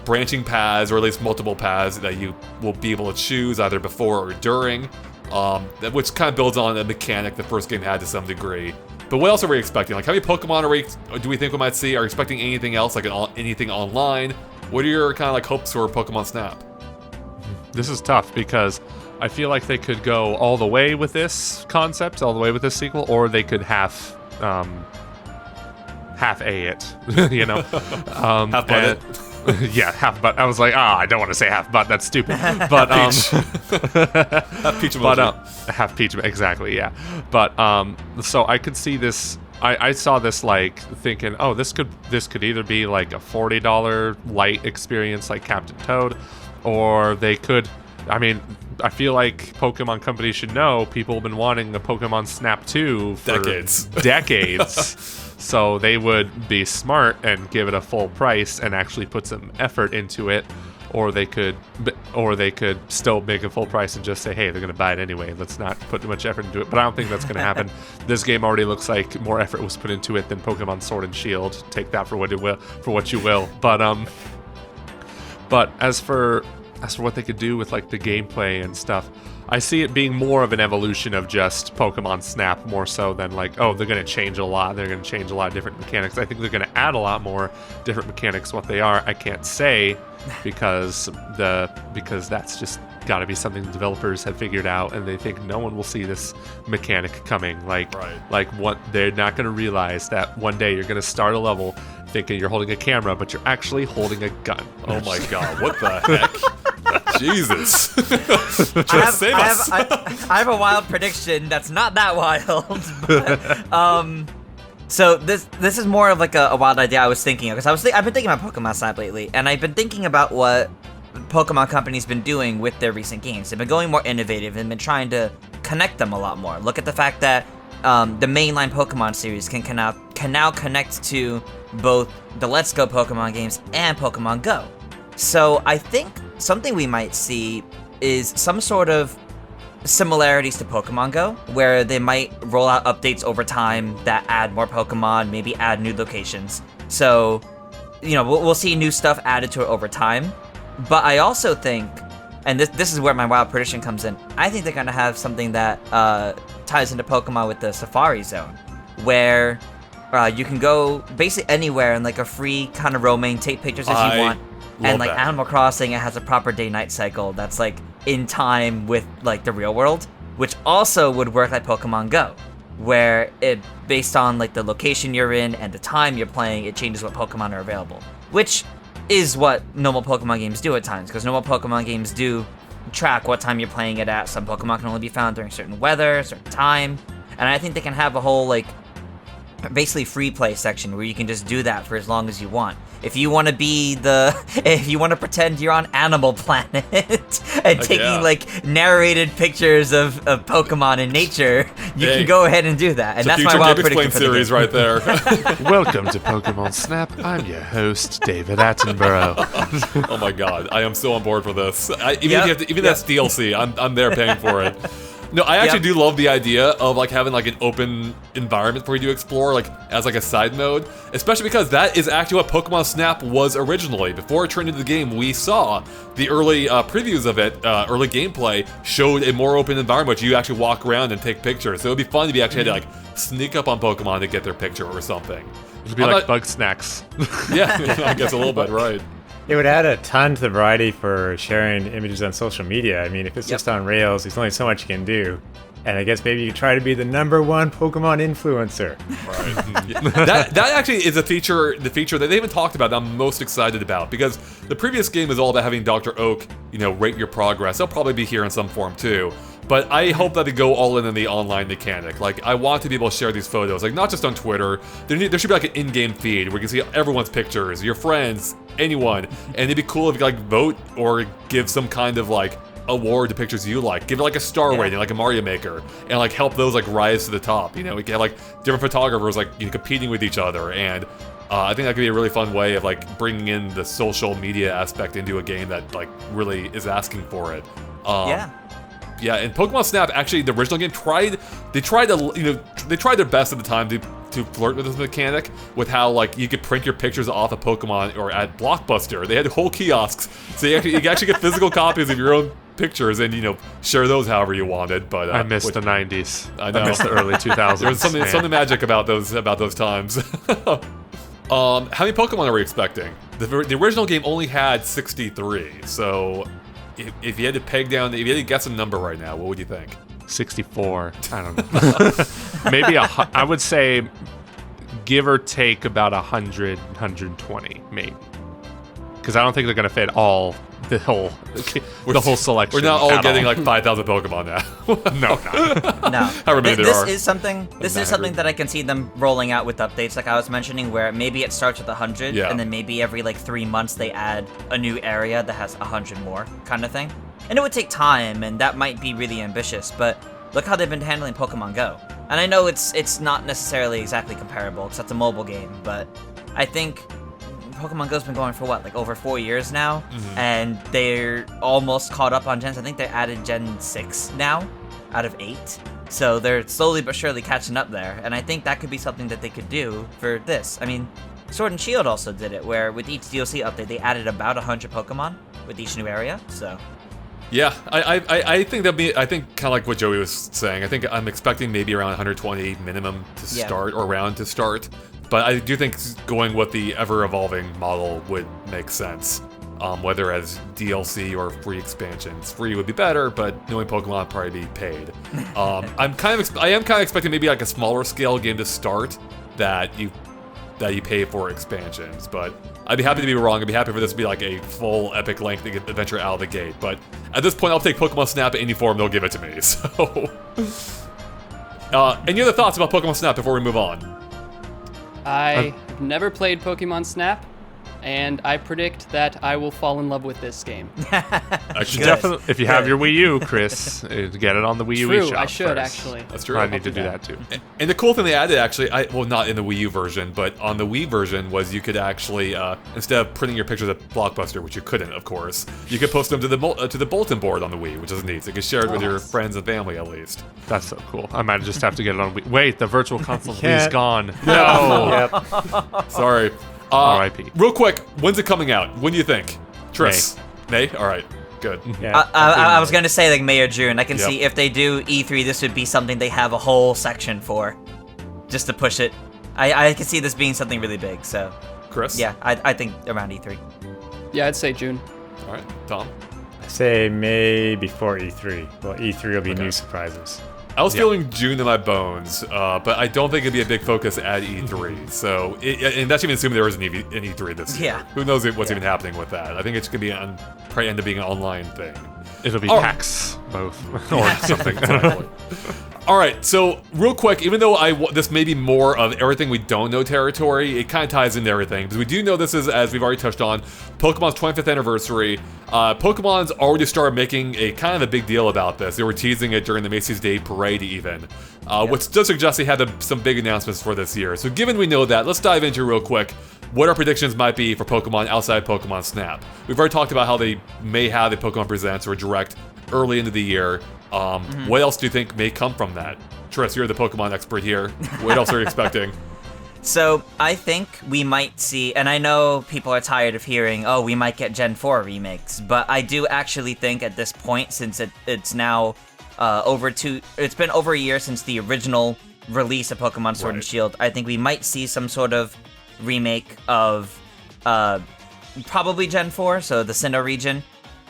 branching paths, or at least multiple paths that you will be able to choose either before or during. Which kind of builds on the mechanic the first game had to some degree. But what else are we expecting? Like, how many Pokemon do we think we might see? Are you expecting anything else, like anything online? What are your kind of like hopes for Pokemon Snap? This is tough because I feel like they could go all the way with this concept, all the way with this sequel, or they could half A it, Half butt it. Yeah, half butt. I was like, I don't want to say half butt. That's stupid. But half peach emoji. But half peach, exactly. Yeah. But so I could see this. I saw this like thinking, this could either be like a $40 light experience like Captain Toad, or they could. I mean, I feel like Pokemon companies should know people have been wanting the Pokemon Snap 2 for decades. So they would be smart and give it a full price and actually put some effort into it, or they could still make a full price and just say, hey, they're going to buy it anyway. Let's not put too much effort into it. But I don't think that's going to happen. This game already looks like more effort was put into it than Pokemon Sword and Shield. Take that for what you will. But as for what they could do with like the gameplay and stuff, I see it being more of an evolution of just Pokemon Snap more so than like, they're going to change a lot. They're going to change a lot of different mechanics. I think they're going to add a lot more different mechanics. What they are, I can't say because that's just got to be something the developers have figured out, and they think no one will see this mechanic coming. Like what they're not going to realize that one day you're going to start a level thinking you're holding a camera, but you're actually holding a gun. Oh my god, what the heck? Jesus. Save I us. have a wild prediction that's not that wild. But, so this is more of like a wild idea I was thinking of, because I've been thinking about Pokemon Snap lately, and I've been thinking about what Pokemon company's been doing with their recent games. They've been going more innovative and been trying to connect them a lot more. Look at the fact that the mainline Pokemon series can now connect to both the Let's Go Pokemon games and Pokemon Go. So I think something we might see is some sort of similarities to Pokemon Go, where they might roll out updates over time that add more Pokemon, maybe add new locations. So, we'll see new stuff added to it over time. But I also think, and this is where my wild prediction comes in, I think they're going to have something that ties into Pokemon with the Safari Zone, where you can go basically anywhere in like a free kind of roaming, take pictures as you want. And like that. Animal Crossing, it has a proper day-night cycle that's like in time with like the real world, which also would work like Pokemon Go, where it based on like the location you're in and the time you're playing, it changes what Pokemon are available, which is what normal Pokemon games do at times, because normal Pokemon games do track what time you're playing it at. Some Pokemon can only be found during certain weather, certain time, and I think they can have a whole like basically free play section where you can just do that for as long as you want. If you want to if you want to pretend you're on Animal Planet and taking like narrated pictures of Pokemon in nature, you can go ahead and do that. And that's my wild prediction for the series game. right there. Welcome to Pokemon Snap. I'm your host, David Attenborough. Oh my god, I am so on board for this. Even that's DLC, I'm there paying for it. No, I actually do love the idea of like having like an open environment for you to explore, like as like a side mode, especially because that is actually what Pokemon Snap was originally. Before it turned into the game, we saw the early previews of it, early gameplay showed a more open environment where you actually walk around and take pictures. So it would be fun to be actually had to like sneak up on Pokemon to get their picture or something. It'd be like Bug Snacks. Yeah, I guess a little bit, right. It would add a ton to the variety for sharing images on social media. I mean, if it's just on Rails, there's only so much you can do. And I guess maybe you try to be the #1 Pokemon influencer. Right. that actually is the feature that they haven't talked about that I'm most excited about, because the previous game is all about having Dr. Oak, rate your progress. They'll probably be here in some form too. But I hope that they go all in the online mechanic. Like, I want to be able to share these photos, like not just on Twitter. There should be like an in-game feed where you can see everyone's pictures, your friends, anyone. And it'd be cool if you like vote or give some kind of like award to pictures you like. Give it like a star rating, like a Mario Maker, and like help those like rise to the top. We can have like different photographers like competing with each other, and I think that could be a really fun way of like bringing in the social media aspect into a game that like really is asking for it. Yeah, and Pokemon Snap, actually, the original game tried their best at the time to flirt with this mechanic with how like you could print your pictures off of Pokemon, or at Blockbuster they had whole kiosks, so you can actually get physical copies of your own pictures and share those however you wanted. But I missed the 90s. I know. I missed the early 2000s. There was something magic about those times. How many Pokemon are we expecting? The original game only had 63, so if you had to guess a number right now, what would you think? 64. I don't know. Maybe I would say, give or take about 100, 120, maybe. Because I don't think they're gonna fit the whole selection. We're not all getting like 5,000 Pokemon now. No. However many there are. This is something that I can see them rolling out with updates, like I was mentioning, where maybe it starts with 100, and then maybe every like 3 months they add a new area that has 100 more, kind of thing. And it would take time, and that might be really ambitious, but look how they've been handling Pokemon Go. And I know it's not necessarily exactly comparable, because that's a mobile game, but I think Pokemon Go's been going for like over 4 years now, and they're almost caught up on gens. I think they added Gen 6 now, out of 8. So they're slowly but surely catching up there, and I think that could be something that they could do for this. I mean, Sword and Shield also did it, where with each DLC update, they added about 100 Pokemon with each new area, so... Yeah, I think kind of like what Joey was saying. I think I'm expecting maybe around 120 minimum to start, or around to start. But I do think going with the ever-evolving model would make sense, whether as DLC or free expansions. Free would be better, but knowing Pokemon would probably be paid. I am kind of expecting maybe like a smaller scale game to start that you that you pay for expansions. But I'd be happy to be wrong. I'd be happy for this to be like a full epic length adventure out of the gate. But at this point, I'll take Pokemon Snap in any form they'll give it to me. So, any other thoughts about Pokemon Snap before we move on? I've never played Pokemon Snap, and I predict that I will fall in love with this game. Definitely, if you have your Wii U, Chris, get it on the Wii U True, eShop I should first. actually. That's true. I need to do that too. And the cool thing they added, actually, well, not in the Wii U version, but on the Wii version, was you could actually, instead of printing your pictures at Blockbuster, which you couldn't, of course, you could post them to the bulletin board on the Wii, which is neat. So you can share it with your friends and family, at least. That's so cool. I might just have to get it on Wii. Wait, the virtual console Wii is Can't. gone. No. Yep. Sorry. R.I.P. Real quick, when's it coming out? When do you think? Tris? May? All right, good. Yeah. I was gonna say like May or June. I can Yep. see if they do E3, this would be something they have a whole section for, just to push it. I can see this being something really big. So Chris? yeah, I think around E3. Yeah, I'd say June. All right, Tom? I say May before E3. Well, E3 will be Okay. new surprises. I was feeling June in my bones, but I don't think it'd be a big focus at E3. So, and that's even assuming there is an E3 this year. Yeah. Who knows what's even happening with that? I think it's gonna be probably end up being an online thing. It'll be Oh. PAX, both, or something. Exactly. All right, so real quick, even though this may be more of everything we don't know territory, it kind of ties into everything because we do know this is, as we've already touched on, Pokemon's 25th anniversary. Pokemon's already started making a kind of a big deal about this. They were teasing it during the Macy's Day Parade, even, which does suggest they had some big announcements for this year. So, given we know that, let's dive into real quick what our predictions might be for Pokemon outside Pokemon Snap. We've already talked about how they may have a Pokemon Presents or a Direct early into the year. What else do you think may come from that? Tris, you're the Pokemon expert here. What else are you expecting? So I think we might see, and I know people are tired of hearing, oh, we might get Gen 4 remakes, but I do actually think at this point, since it's now it's been over a year since the original release of Pokemon Sword and Shield, I think we might see some sort of remake of probably Gen 4, so the Sinnoh region. Is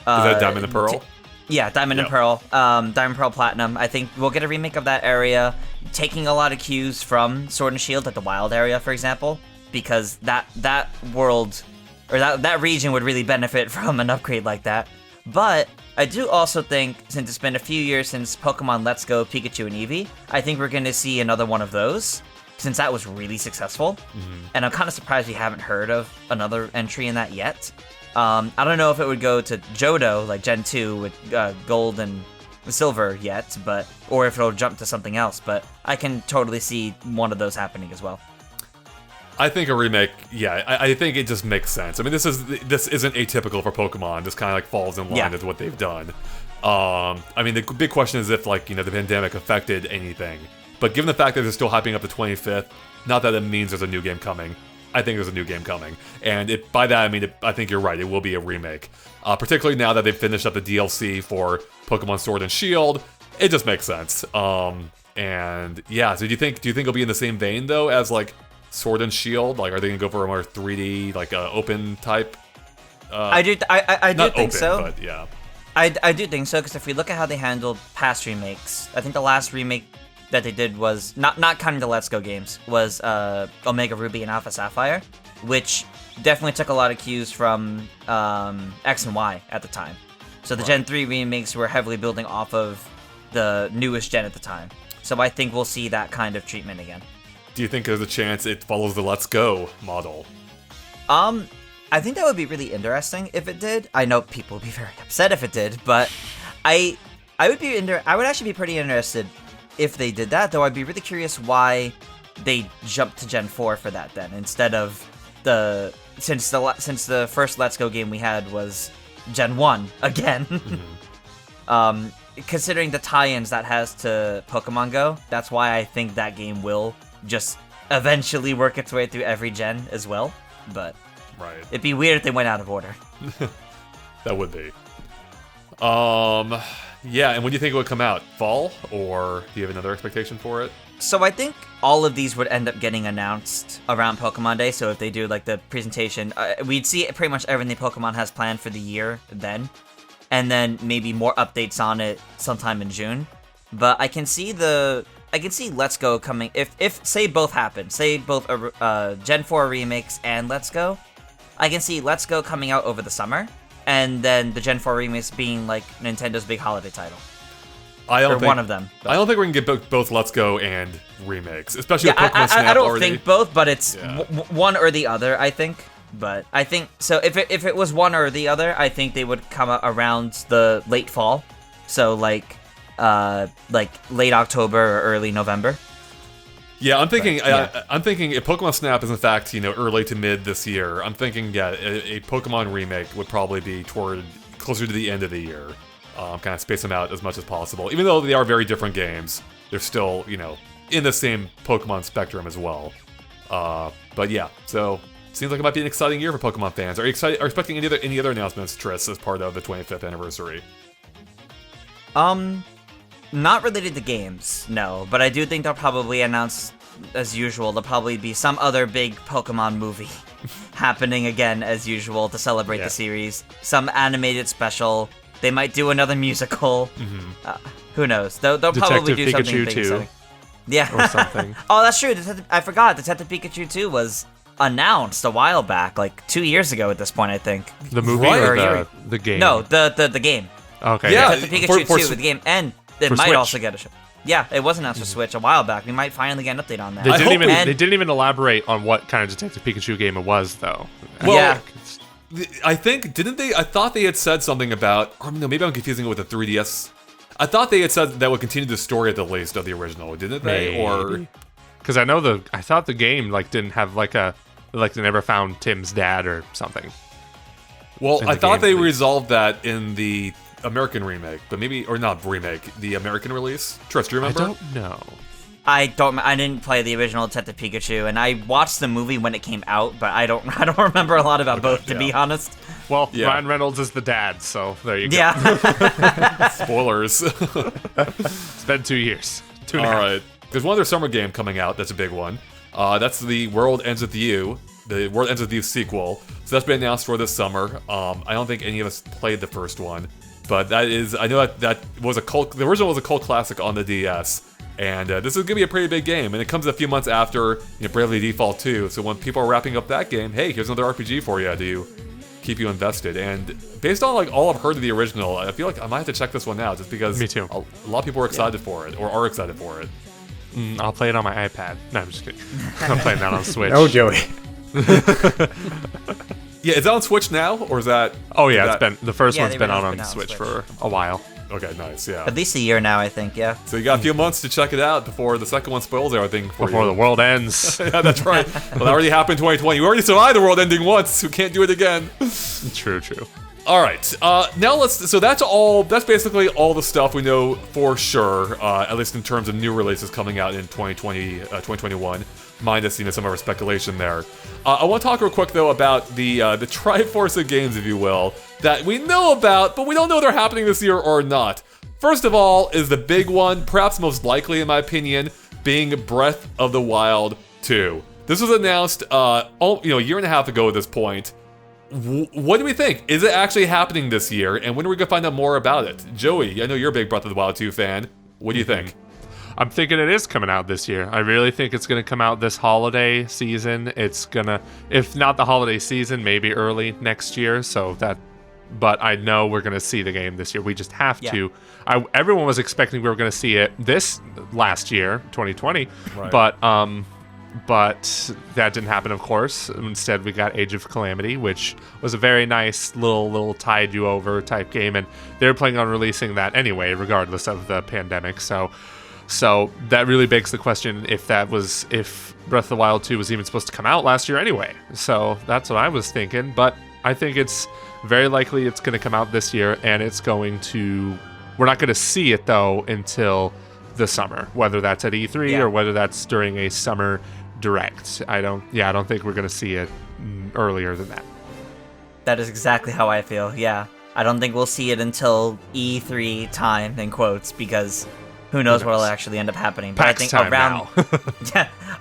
that Diamond and Pearl? Yeah, Diamond and Pearl. Diamond, Pearl, Platinum. I think we'll get a remake of that area, taking a lot of cues from Sword and Shield, like the Wild area, for example, because that world, or that region would really benefit from an upgrade like that. But I do also think, since it's been a few years since Pokemon Let's Go Pikachu and Eevee, I think we're going to see another one of those, since that was really successful. And I'm kind of surprised we haven't heard of another entry in that yet. I don't know if it would go to Johto, like Gen 2 with Gold and Silver yet, or if it'll jump to something else, but I can totally see one of those happening as well. I think a remake, yeah, I think it just makes sense. I mean, this isn't atypical for Pokemon. This kind of like falls in line with what they've done. I mean, the big question is if, like, the pandemic affected anything. But given the fact that they're still hyping up the 25th, not that it means there's a new game coming. I think there's a new game coming. And by that, I mean, I think you're right. It will be a remake. Particularly now that they've finished up the DLC for Pokemon Sword and Shield. It just makes sense. And yeah, so do you think it'll be in the same vein, though, as, like, Sword and Shield? Like, are they going to go for a more 3D, like, open type? I do not think open, so. But yeah. I do think so, because if we look at how they handled past remakes, I think the last remake that they did was, not counting the Let's Go games, was Omega Ruby and Alpha Sapphire, which definitely took a lot of cues from X and Y at the time. So the Gen 3 remakes were heavily building off of the newest gen at the time. So I think we'll see that kind of treatment again. Do you think there's a chance it follows the Let's Go model? I think that would be really interesting if it did. I know people would be very upset if it did, but I would actually be pretty interested if they did that, though I'd be really curious why they jumped to Gen 4 for that then, instead of since the first Let's Go game we had was Gen 1 again. Considering the tie-ins that has to Pokemon Go, that's why I think that game will just eventually work its way through every gen as well. But it'd be weird if they went out of order. That would be. Yeah, and when do you think it would come out? Fall? Or do you have another expectation for it? So I think all of these would end up getting announced around Pokemon Day. So if they do like the presentation, we'd see pretty much everything Pokemon has planned for the year then. And then maybe more updates on it sometime in June. But I can see the I can see Let's Go coming if say both happen, say both Gen 4 remakes and Let's Go. I can see Let's Go coming out over the summer, and then the Gen 4 remakes being like Nintendo's big holiday title. One of them. I don't think we can get both Let's Go and remakes, especially with Pokémon Snap I don't already. think both, but it's one or the other, I think. But I think so. If it was one or the other, I think they would come out around the late fall. So like late October or early November. Yeah, I'm thinking. I'm thinking if Pokemon Snap is in fact early to mid this year, I'm thinking a Pokemon remake would probably be closer to the end of the year. Kind of space them out as much as possible. Even though they are very different games, they're still in the same Pokemon spectrum as well. But yeah, so seems like it might be an exciting year for Pokemon fans. Are you excited? Are you expecting any other announcements, Triss, as part of the 25th anniversary? Not related to games, no. But I do think they'll probably announce, as usual, there'll probably be some other big Pokemon movie happening again, as usual, to celebrate the series. Some animated special. They might do another musical. Who knows? They'll probably do Detective something Pikachu big. 2. Exciting. Yeah. Or something. Oh, that's true. I forgot. Detective Pikachu 2 was announced a while back, like 2 years ago at this point, I think. The movie or the game? No, the game. Okay. Yeah. Detective Pikachu 2 with the game, and it might Switch. also get a show. Yeah, it was announced for Switch a while back. We might finally get an update on that. They didn't even elaborate on what kind of Detective Pikachu game it was, though. Well, yeah. I think, didn't they? I thought they had said something about, or no, maybe I'm confusing it with the 3DS. I thought they had said that would continue the story at the least of the original, didn't they? Maybe. Or because I thought the game didn't have they never found Tim's dad or something. well, in I the thought game, they at least. resolved that in the American remake, but maybe or not remake, the American release. Triss, do you I remember? don't know. I didn't play the original Detective Pikachu, and I watched the movie when it came out, but I don't remember a lot about both, to be honest. Well, Yeah. Ryan Reynolds is the dad, so there you go. Yeah. Spoilers. It's been 2 year. Two and a All half. right. There's one other summer game coming out. That's a big one. That's the World Ends With You. The World Ends With You sequel. So that's been announced for this summer. I don't think any of us played the first one, but that is. I know that was a cult. The original was a cult classic on the DS, and this is gonna be a pretty big game. And it comes a few months after Bravely Default 2. So when people are wrapping up that game, hey, here's another RPG for you to keep you invested. And based on all I've heard of the original, I feel like I might have to check this one out just because Me too. a lot of people are excited for it or are excited for it. I'll play it on my iPad. No, I'm just kidding. I'm playing that on Switch. Oh, Joey. Yeah, is that on Switch now, or is that? Oh yeah, is it's that- been the first Yeah, one's they been released on it now on Switch Switch. for a while. Okay, nice. Yeah. At least a year now, I think, yeah. So you got a few months to check it out before the second one spoils everything for Before you. the world ends. Yeah, that's right. Well, that already happened in 2020. You already survived the world ending once. We can't do it again. True. All right. Now let's. So that's all. That's basically all the stuff we know for sure. At least in terms of new releases coming out in 2021, minus some of our speculation there. I want to talk real quick though about the Triforce of games, if you will, that we know about, but we don't know they're happening this year or not. First of all, is the big one, perhaps most likely in my opinion, being Breath of the Wild 2. This was announced, a year and a half ago at this point. What do we think? Is it actually happening this year? And when are we going to find out more about it? Joey, I know you're a big Breath of the Wild 2 fan. What do you think? I'm thinking it is coming out this year. I really think it's going to come out this holiday season. It's going to, if not the holiday season, maybe early next year. But I know we're going to see the game this year. We just have to. Everyone was expecting we were going to see it this last year, 2020. Right. But that didn't happen, of course. Instead, we got Age of Calamity, which was a very nice little tide you over type game, and they were planning on releasing that anyway, regardless of the pandemic. So that really begs the question if Breath of the Wild 2 was even supposed to come out last year anyway. So that's what I was thinking. But I think it's very likely it's going to come out this year, and we're not going to see it though until the summer, whether that's at E3 or whether that's during a summer direct. I don't think we're going to see it earlier than that. That is exactly how I feel, yeah. I don't think we'll see it until E3 time, in quotes, because who knows what will actually end up happening. But PAX I think time around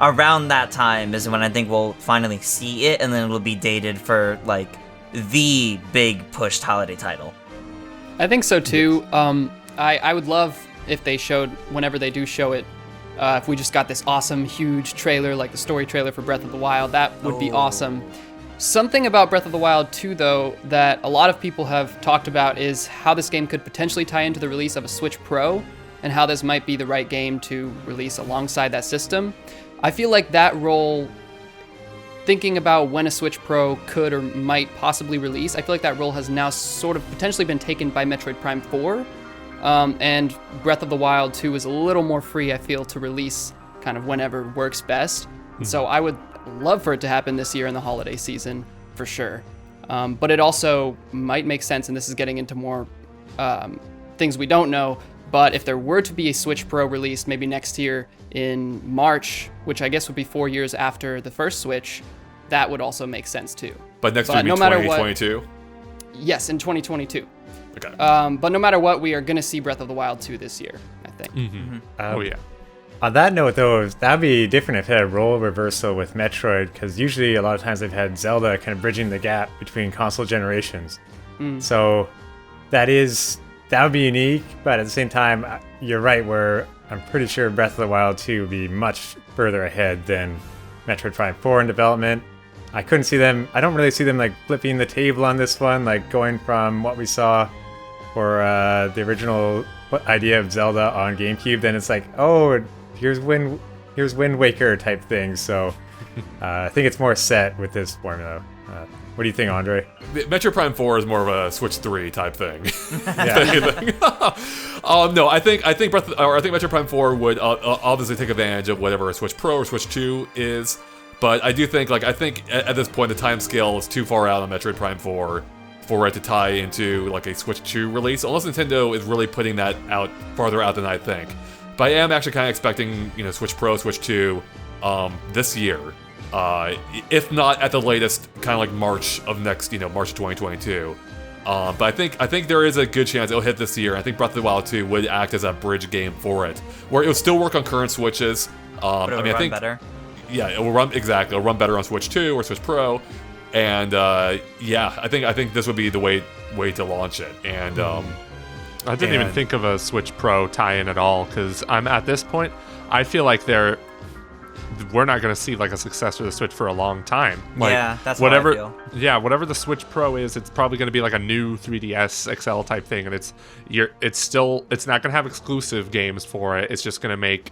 around that time is when I think we'll finally see it, and then it'll be dated for the big pushed holiday title. I think so too. I would love if they showed, whenever they do show it, If we just got this awesome, huge trailer, like the story trailer for Breath of the Wild, that would be awesome. Something about Breath of the Wild 2, though, that a lot of people have talked about is how this game could potentially tie into the release of a Switch Pro, and how this might be the right game to release alongside that system. I feel like that role, thinking about when a Switch Pro could or might possibly release, I feel like that role has now sort of potentially been taken by Metroid Prime 4, and Breath of the Wild 2 is a little more free, I feel, to release kind of whenever works best. So I would love for it to happen this year in the holiday season, for sure. But it also might make sense, and this is getting into more things we don't know, but if there were to be a Switch Pro released maybe next year in March, which I guess would be 4 years after the first Switch, that would also make sense too. But next year would be 2022? Yes, in 2022. Okay. But no matter what, we are going to see Breath of the Wild 2 this year, I think. Oh yeah. On that note, though, that'd be different if it had a role reversal with Metroid, because usually a lot of times they've had Zelda kind of bridging the gap between console generations. So that would be unique, but at the same time, you're right, where I'm pretty sure Breath of the Wild 2 would be much further ahead than Metroid Prime 4 in development. I don't really see them like flipping the table on this one, like going from what we saw for the original idea of Zelda on GameCube, then it's like, oh, here's Wind Waker type thing. So I think it's more set with this formula. What do you think, Andre? Metroid Prime 4 is more of a Switch 3 type thing. Yeah. No, I think Metroid Prime 4 would obviously take advantage of whatever a Switch Pro or Switch 2 is. But I do think, at this point, the time scale is too far out on Metroid Prime 4 for it to tie into like a Switch 2 release, unless Nintendo is really putting that out farther out than I think. But I am actually kind of expecting, Switch Pro, Switch 2 this year. If not at the latest, kind of like March of next, March of 2022. But I think there is a good chance it'll hit this year. I think Breath of the Wild 2 would act as a bridge game for it, where it will still work on current Switches. But I think better. Yeah, it will run It'll run better on Switch 2 or Switch Pro, and I think this would be the way to launch it. And I didn't even think of a Switch Pro tie-in at all, because I'm at this point, I feel like we're not going to see like a successor to the Switch for a long time. Like, yeah, that's what I feel. Yeah, whatever the Switch Pro is, it's probably going to be like a new 3DS XL type thing, and it's not going to have exclusive games for it. It's just going to make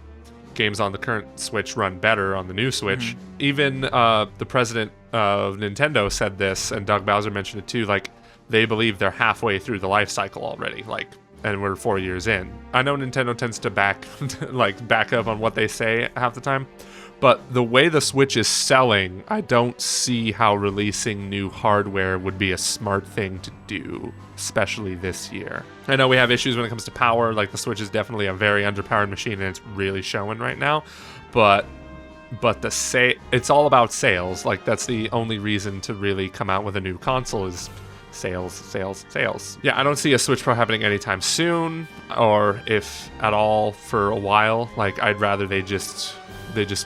games on the current Switch run better on the new Switch. Even the president of Nintendo said this, and Doug Bowser mentioned it too. Like, they believe they're halfway through the life cycle already. Like, and we're 4 years in. I know Nintendo tends to back up on what they say half the time, but the way the Switch is selling, I don't see how releasing new hardware would be a smart thing to do, especially this year. I know we have issues when it comes to power, like the Switch is definitely a very underpowered machine and it's really showing right now, but it's all about sales. Like, that's the only reason to really come out with a new console is sales. Yeah, I don't see a Switch Pro happening anytime soon, or if at all for a while. Like, I'd rather they just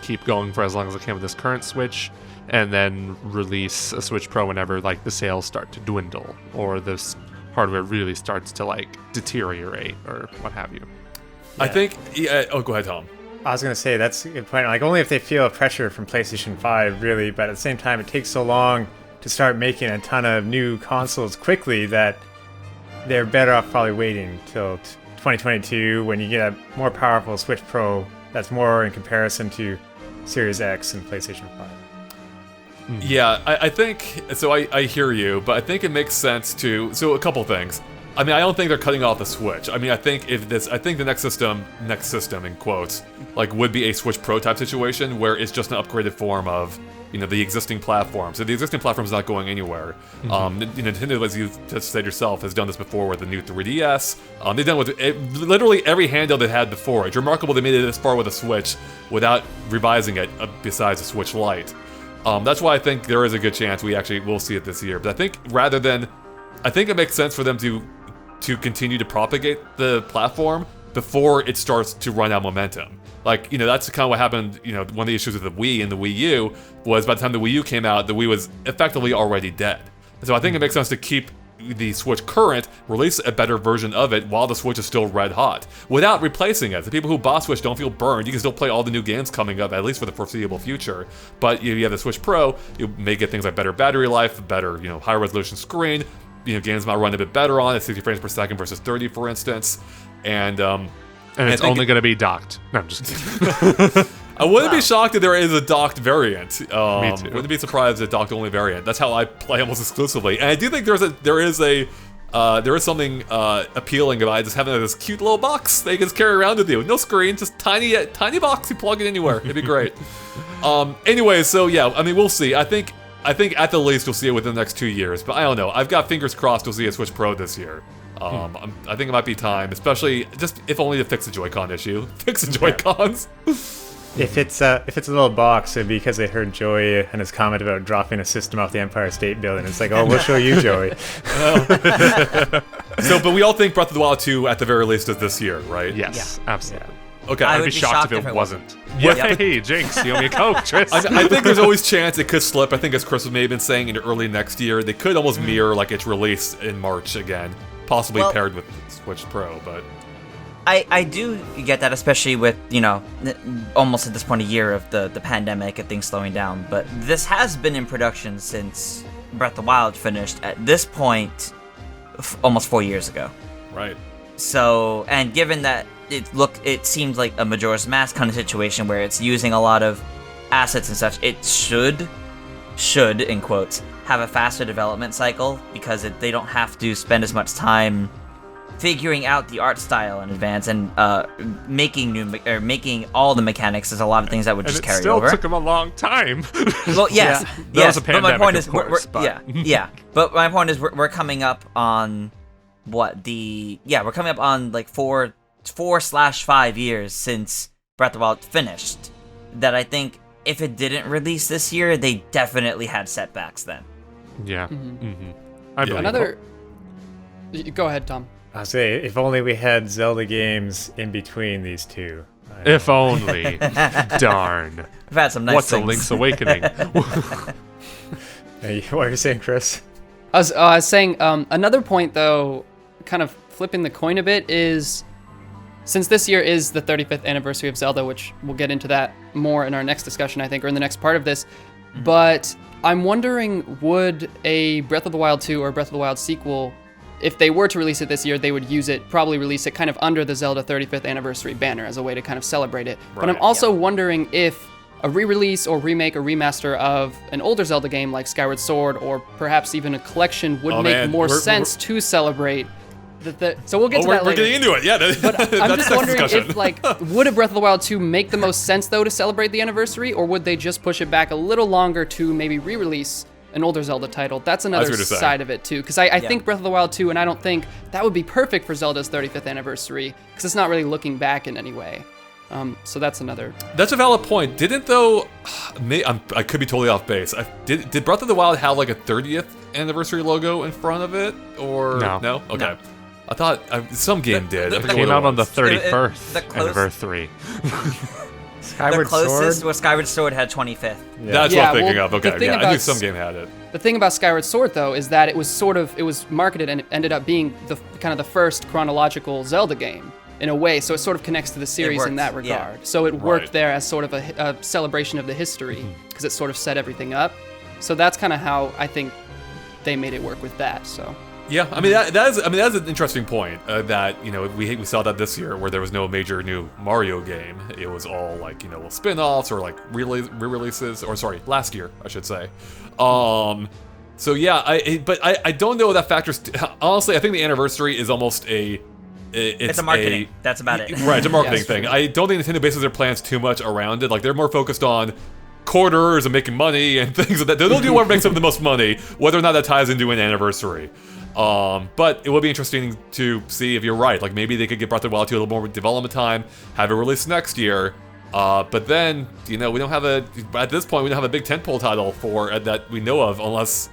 keep going for as long as they can with this current Switch, and then release a Switch Pro whenever like the sales start to dwindle or this hardware really starts to like deteriorate or what have you. Yeah. I think. Go ahead, Tom. I was gonna say that's a good point. Like, only if they feel pressure from PlayStation 5, really. But at the same time, it takes so long to start making a ton of new consoles quickly that they're better off probably waiting till 2022 when you get a more powerful Switch Pro that's more in comparison to Series X and PlayStation 5. Yeah, I think so. I hear you, but I think it makes sense to. So a couple things. I mean, I don't think they're cutting off the Switch. I mean, I think the next system in quotes, like, would be a Switch Pro type situation where it's just an upgraded form of, the existing platform. So the existing platform is not going anywhere. Nintendo, as you just said yourself, has done this before with the new 3DS. They've done it with literally every handheld they had before. It's remarkable they made it this far with a Switch without revising it, besides the Switch Lite. That's why I think there is a good chance we actually will see it this year. But I think I think it makes sense for them to continue to propagate the platform before it starts to run out momentum. Like, that's kind of what happened, one of the issues with the Wii and the Wii U was by the time the Wii U came out, the Wii was effectively already dead. So I think it makes sense to keep the Switch current, release a better version of it while the Switch is still red hot, without replacing it. The people who bought Switch don't feel burned. You can still play all the new games coming up, at least for the foreseeable future. But you have the Switch Pro, you may get things like better battery life, better, higher resolution screen. Games might run a bit better on it, 60 frames per second versus 30, for instance. And it's only going to be docked. No, I'm just kidding. I wouldn't be shocked if there is a docked variant. Me too. Wouldn't be surprised if docked only variant. That's how I play almost exclusively. And I do think there is something appealing about just having this cute little box that you can just carry around with you. No screen, just tiny box. You plug it anywhere. It'd be great. Anyway, so yeah, I mean, we'll see. I think at the least we'll see it within the next 2 years. But I don't know. I've got fingers crossed we'll see a Switch Pro this year. I think it might be time, especially just if only to fix the Joy-Con issue. Fix the Joy-Cons. If it's a little box, it'd be because they heard Joey and his comment about dropping a system off the Empire State Building. It's like, oh, we'll show you, Joey. But we all think Breath of the Wild 2 at the very least is this year, right? Yes, absolutely. Okay, I I'd would be shocked if it wasn't. Yep. Hey, Jinx, you owe me a Coke, Tris. I think there's always chance it could slip. I think, as Chris may have been saying, into early next year, they could almost mirror like its release in March again, possibly paired with Switch Pro. But I do get that, especially with, almost at this point a year of the pandemic and things slowing down. But this has been in production since Breath of the Wild finished at this point almost 4 years ago. right. So, and given that it seems like a Majora's Mask kind of situation where it's using a lot of assets and such, it should, in quotes, have a faster development cycle because they don't have to spend as much time figuring out the art style in advance and making all the mechanics. There's a lot of things that would just carry over. It still took them a long time. Well, yes, That was a but my pandemic, point is, of course, but- yeah. But my point is, we're coming up on we're coming up on like 4/5 years since Breath of the Wild finished. That I think if it didn't release this year, they definitely had setbacks then. Yeah. I believe Another. Go ahead, Tom. I'll say, if only we had Zelda games in between these two. If only. Darn. We've had some nice What's things. a Link's Awakening? Hey, what are you saying, Chris? I was saying another point, though, kind of flipping the coin a bit, is since this year is the 35th anniversary of Zelda, which we'll get into that more in our next discussion, I think, or in the next part of this, but I'm wondering, would a Breath of the Wild 2 or Breath of the Wild sequel, if they were to release it this year, they would probably release it kind of under the Zelda 35th anniversary banner as a way to kind of celebrate it. But I'm also wondering if a re-release or remake or remaster of an older Zelda game like Skyward Sword, or perhaps even a collection, would make more sense to celebrate. So we'll get to that later. We're getting into it, yeah. But I'm that's just next wondering discussion. if, would a Breath of the Wild 2 make the most sense, though, to celebrate the anniversary, or would they just push it back a little longer to maybe re-release an older Zelda title? That's another side of it, too, because I think Breath of the Wild 2, and I don't think that would be perfect for Zelda's 35th anniversary, because it's not really looking back in any way. So that's another. That's a valid point. Didn't, though, I could be totally off base. Did Breath of the Wild have like a 30th anniversary logo in front of it? Or no? Okay. No. I thought some game did. I It forget came what out on the was. 31st anniversary. Skyward The closest Sword? was Skyward Sword had 25th. That's what I'm thinking of. the Okay, thing yeah, I about knew some game had it. The thing about Skyward Sword, though, is that it was marketed and it ended up being the kind of the first chronological Zelda game in a way. So it sort of connects to the series in worked, that yeah. regard. So it worked Right. there as sort of a celebration of the history because it sort of set everything up. So that's kind of how I think they made it work with that. So. Yeah, I mean that is an interesting point. That we saw that this year where there was no major new Mario game. It was all like little spin-offs or like re-releases, or sorry, last year I should say. So yeah, I don't know that factors. Honestly, I think the anniversary is almost it's a marketing. That's about it. Right, it's a marketing Yes. thing. I don't think Nintendo bases their plans too much around it. Like they're more focused on quarters and making money and things like that. They'll do whatever makes them the most money, whether or not that ties into an anniversary. But it would be interesting to see if you're right. Like maybe they could get Breath of the Wild 2 a little more development time, have it released next year. But then we don't have at this point we don't have a big tentpole title for that we know of unless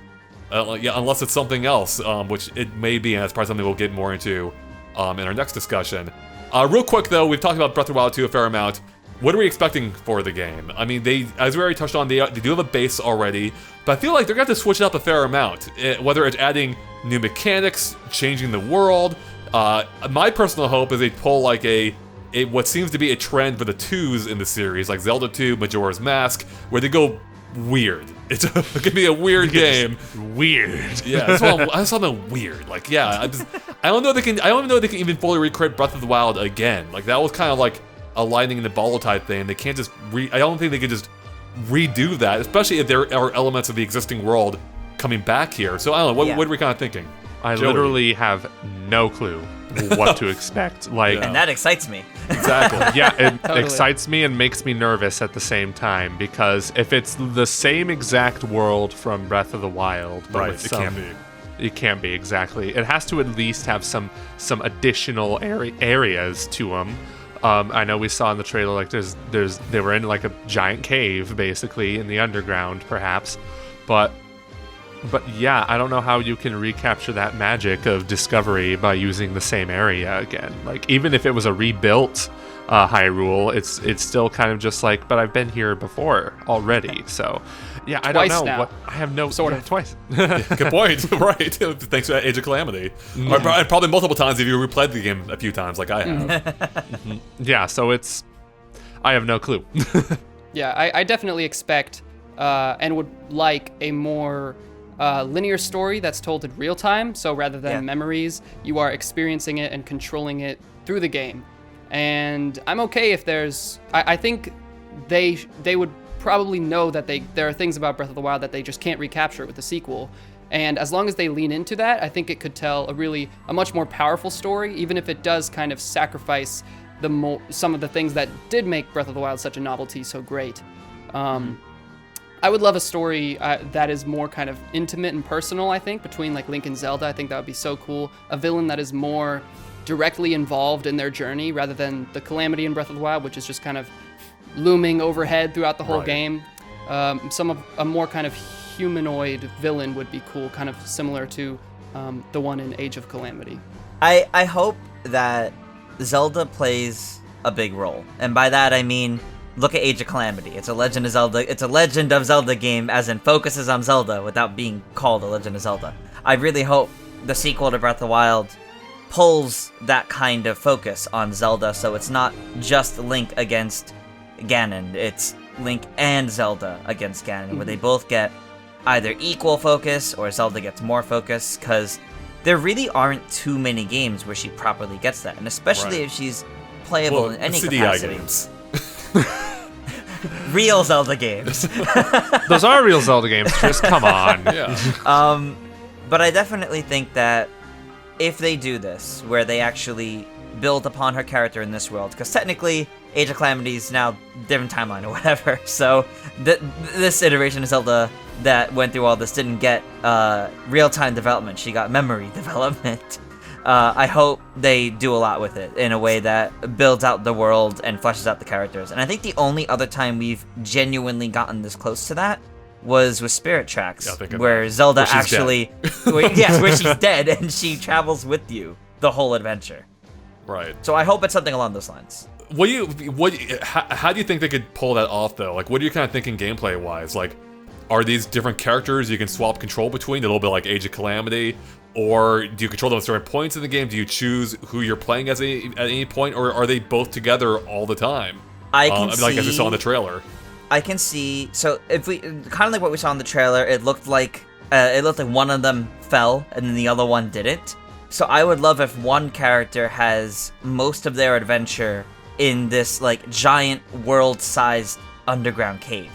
it's something else, which it may be, and that's probably something we'll get more into in our next discussion. Real quick though, we've talked about Breath of the Wild 2 a fair amount. what are we expecting for the game? I mean, as we already touched on, they do have a base already, but I feel like they're going to have to switch it up a fair amount. Whether it's adding new mechanics, changing the world. My personal hope is they pull like what seems to be a trend for the 2s in the series, like Zelda 2, Majora's Mask, where they go weird. It could be a weird game. Weird. Yeah, that's something weird. Like, yeah, I don't know if they can even fully recreate Breath of the Wild again. Like, that was kind of like a lightning in the bottle type thing. They can't just I don't think they can just redo that, especially if there are elements of the existing world coming back here. So I don't know. What are we kind of thinking? I Joey. literally have no clue what to expect. Like, And that excites me. Exactly. yeah, it Totally. excites me and makes me nervous at the same time, because if it's the same exact world from Breath of the Wild, but Right, with it can't be. It can't be, exactly. It has to at least have some additional areas to them. I know we saw in the trailer, like they were in like a giant cave, basically in the underground, perhaps, but yeah, I don't know how you can recapture that magic of discovery by using the same area again. Like, even if it was a rebuilt Hyrule, it's still kind of just like, but I've been here before already. So, yeah, I don't Twice know. now. I have no Sort yeah, of. twice. Good point. Right. Thanks for that Age of Calamity. Or probably multiple times if you replayed the game a few times, like I have. Yeah, so I have no clue. Yeah, I definitely expect and would like a more linear story that's told in real time. So rather than Yeah. memories, you are experiencing it and controlling it through the game. And I'm okay if there's. I think they would probably know that there are things about Breath of the Wild that they just can't recapture with the sequel. And as long as they lean into that, I think it could tell a much more powerful story, even if it does kind of sacrifice some of the things that did make Breath of the Wild such a novelty so great. I would love a story that is more kind of intimate and personal, I think, between like Link and Zelda. I think that would be so cool. A villain that is more directly involved in their journey rather than the Calamity in Breath of the Wild, which is just kind of looming overhead throughout the whole Right. game. A more kind of humanoid villain would be cool, kind of similar to the one in Age of Calamity. I hope that Zelda plays a big role, and by that I mean, look at Age of Calamity. It's a Legend of Zelda. It's a Legend of Zelda game, as in focuses on Zelda without being called a Legend of Zelda. I really hope the sequel to Breath of the Wild pulls that kind of focus on Zelda, so it's not just Link against Ganon. It's Link and Zelda against Ganon, where they both get either equal focus or Zelda gets more focus, because there really aren't too many games where she properly gets that, and especially Right. if she's playable in any CDI capacity. games. Real Zelda games. Those are real Zelda games, Chris. Come on. Yeah. But I definitely think that if they do this, where they actually build upon her character in this world, because technically Age of Calamity is now different timeline or whatever, so this iteration of Zelda that went through all this didn't get real-time development, she got memory development. I hope they do a lot with it in a way that builds out the world and fleshes out the characters. And I think the only other time we've genuinely gotten this close to that was with Spirit Tracks, Yeah, think of where that. Zelda Where she's actually, where she's dead and she travels with you the whole adventure. Right. So I hope it's something along those lines. How do you think they could pull that off though? Like, what are you kind of thinking gameplay wise? Like, are these different characters you can swap control between, a little bit like Age of Calamity, or do you control them at certain points in the game? Do you choose who you're playing as at any point, or are they both together all the time? I can like as you see- saw in the trailer. I can see. So if we kind of like what we saw in the trailer, it looked like one of them fell and then the other one didn't. So I would love if one character has most of their adventure in this like giant world-sized underground cave,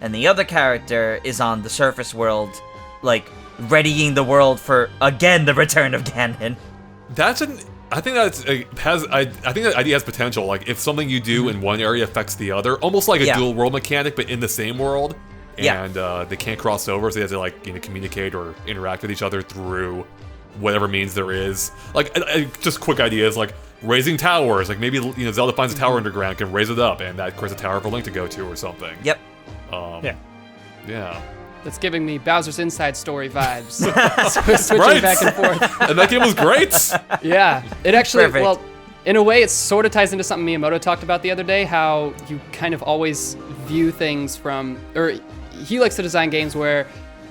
and the other character is on the surface world, like readying the world for again the return of Ganon. I think that idea has potential. Like, if something you do in one area affects the other, almost like a Yeah. dual world mechanic, but in the same world, Yeah. and they can't cross over, so they have to like communicate or interact with each other through whatever means there is. Like, just quick ideas like raising towers. Like maybe Zelda finds a tower underground, can raise it up, and that creates a tower for Link to go to or something. Yep. Yeah. Yeah. That's giving me Bowser's Inside Story vibes. So switching Right. back and forth. And that game was great. Yeah, it actually. Perfect. Well, in a way, it sort of ties into something Miyamoto talked about the other day, how you kind of always view things from, or he likes to design games where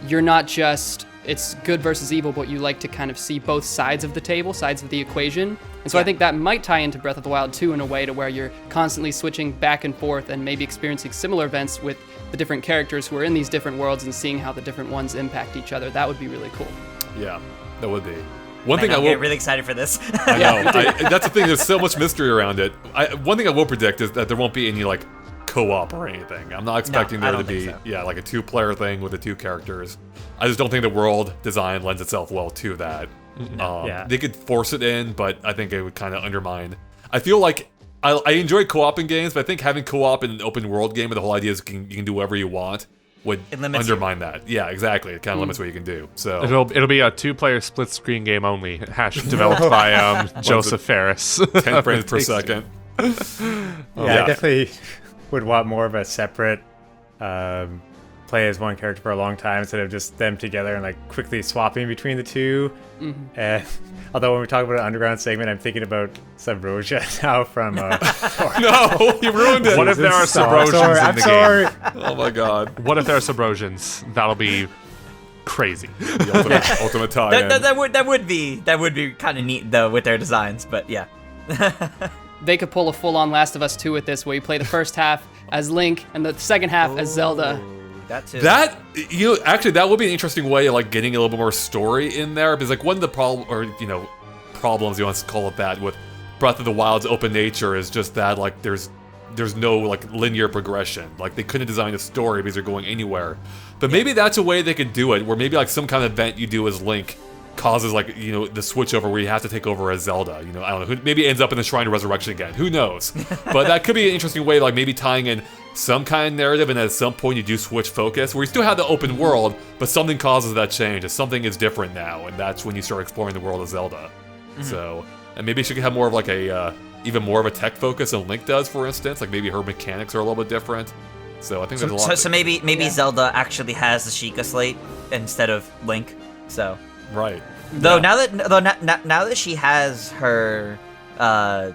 you're not just, it's good versus evil, but you like to kind of see both sides of the table, sides of the equation. And so I think that might tie into Breath of the Wild 2 in a way to where you're constantly switching back and forth and maybe experiencing similar events with the different characters who are in these different worlds and seeing how the different ones impact each other. That would be really cool. Yeah, that would be. One thing I will get really excited for this. I know. That's the thing. There's so much mystery around it. One thing I will predict is that there won't be any like co-op or anything. I'm not expecting there to be like a 2-player thing with the 2 characters. I just don't think the world design lends itself well to that. They could force it in, but I think it would kind of undermine. I feel like I enjoy co-op in games, but I think having co-op in an open world game, and the whole idea is you can do whatever you want, would undermine that. Yeah, exactly. It kind of limits what you can do. So it'll be a 2-player split screen game only. Developed by Joseph Ferris. 10 frames per second. I definitely would want more of a separate play as one character for a long time instead of just them together and like quickly swapping between the 2. And although when we talk about an underground segment, I'm thinking about Subrosia now from No, you ruined it. What if there are Subrosians in the game? Oh my god. What if there are Subrosians? That'll be crazy. The ultimate tie-in. That would be kind of neat though with their designs, but yeah. They could pull a full-on Last of Us 2 with this, where you play the first half as Link and the second half as Zelda. That too. Actually, that would be an interesting way of like getting a little bit more story in there, because like one of the problems you want to call it that with Breath of the Wild's open nature is just that like there's no like linear progression. Like they couldn't design a story because they're going anywhere. But maybe that's a way they could do it, where maybe like some kind of event you do as Link causes like the switch over where you have to take over as Zelda. I don't know. Maybe it ends up in the Shrine of Resurrection again. Who knows? But that could be an interesting way, like maybe tying in some kind of narrative, and at some point you do switch focus, where you still have the open world, but something causes that change. Something is different now, and that's when you start exploring the world of Zelda. So, and maybe she could have more of like a even more of a tech focus than Link does, for instance. Like maybe her mechanics are a little bit different. So I think there's a lot. So maybe Zelda actually has the Sheikah Slate instead of Link. So. Right. Though now that she has her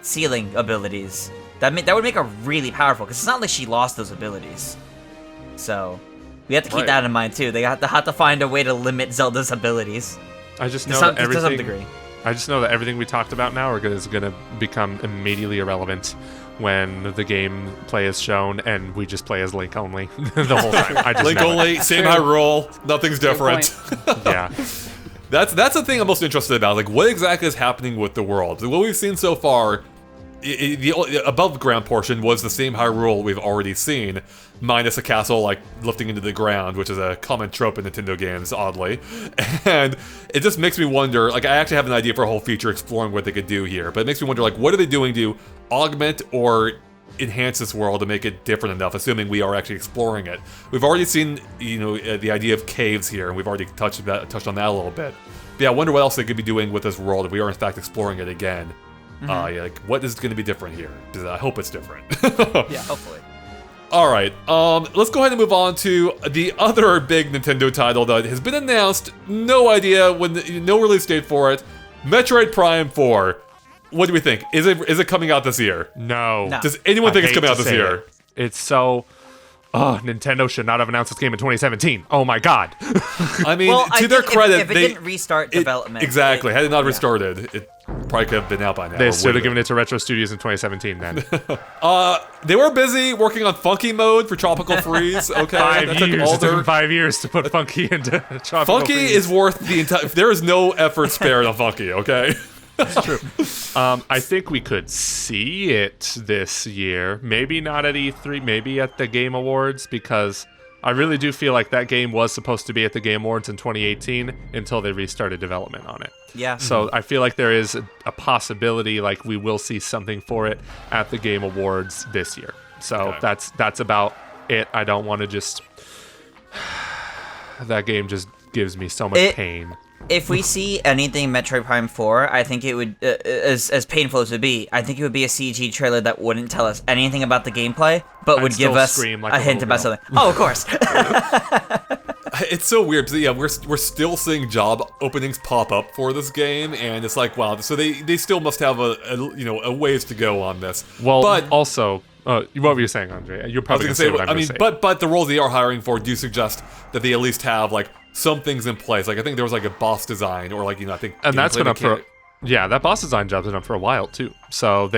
sealing abilities, that would make her really powerful, because it's not like she lost those abilities. So we have to keep that in mind too. They have to find a way to limit Zelda's abilities. I just know that everything. To some degree. I just know that everything we talked about now is going to become immediately irrelevant when the gameplay is shown and we just play as Link only the whole time. I just Link only, same high roll, nothing's different. Yeah. That's the thing I'm most interested about. Like, what exactly is happening with the world? What we've seen so far, the above ground portion was the same Hyrule we've already seen, minus a castle like lifting into the ground, which is a common trope in Nintendo games, oddly. And it just makes me wonder. Like, I actually have an idea for a whole feature exploring what they could do here, but it makes me wonder, like, what are they doing to augment or enhance this world to make it different enough, assuming we are actually exploring it. We've already seen, the idea of caves here, and we've already touched on that a little bit. But yeah, I wonder what else they could be doing with this world if we are in fact exploring it again. Like, what is going to be different here? Because I hope it's different. Yeah, hopefully. All right, let's go ahead and move on to the other big Nintendo title that has been announced. No idea no release date for it. Metroid Prime 4. What do we think? Is it coming out this year? No. Does anyone think it's coming out this year? It's so... Oh, Nintendo should not have announced this game in 2017. Oh my god. I mean, to their credit, if it didn't restart development... Exactly. Had it not restarted, it probably could have been out by now. They should have given it to Retro Studios in 2017 then. They were busy working on Funky mode for Tropical Freeze, okay? It took them 5 years to put Funky into Tropical Funky Freeze. is worth the entire... There is no effort spared on Funky, okay? That's true. I think we could see it this year. Maybe not at E3, maybe at the Game Awards, because I really do feel like that game was supposed to be at the Game Awards in 2018 until they restarted development on it. Yeah. So I feel like there is a possibility like we will see something for it at the Game Awards this year. So that's about it. I don't want to just... That game just gives me so much pain. If we see anything Metroid Prime 4, I think it would, as painful as it would be, I think it would be a CG trailer that wouldn't tell us anything about the gameplay, but would give us a hint about something. Oh, of course. It's so weird. Yeah, we're still seeing job openings pop up for this game, and it's like, wow. So they still must have a ways to go on this. Well, but also, what were you saying, Andre? You're probably going to say what I'm going to say. But the roles they are hiring for do suggest that they at least have like some things in place. Like I think there was like a boss design, or like I think. And that's been up for. Yeah, that boss design job's been up for a while too. So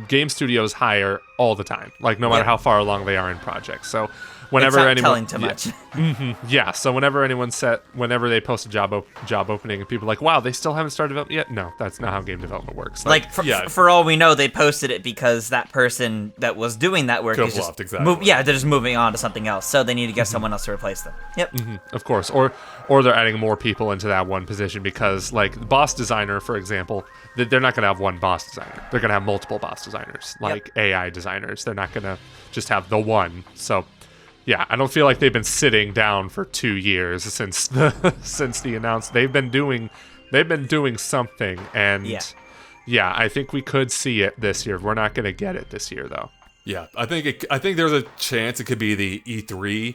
game studios hire all the time, like no matter how far along they are in projects. So whenever it's not anyone telling too much. So whenever they post a job opening and people are like, wow, they still haven't started development yet. No, that's not how game development works. For all we know, they posted it because that person that was doing that work is just they're just moving on to something else. So they need to get someone else to replace them. Yep. Of course, or they're adding more people into that one position because, like, boss designer, for example, they're not going to have one boss designer. They're going to have multiple boss designers, like AI designers. They're not going to just have the one. So, yeah, I don't feel like they've been sitting down for 2 years since the announcement. They've been doing something, and I think we could see it this year. We're not going to get it this year, though. Yeah, I think there's a chance it could be the E3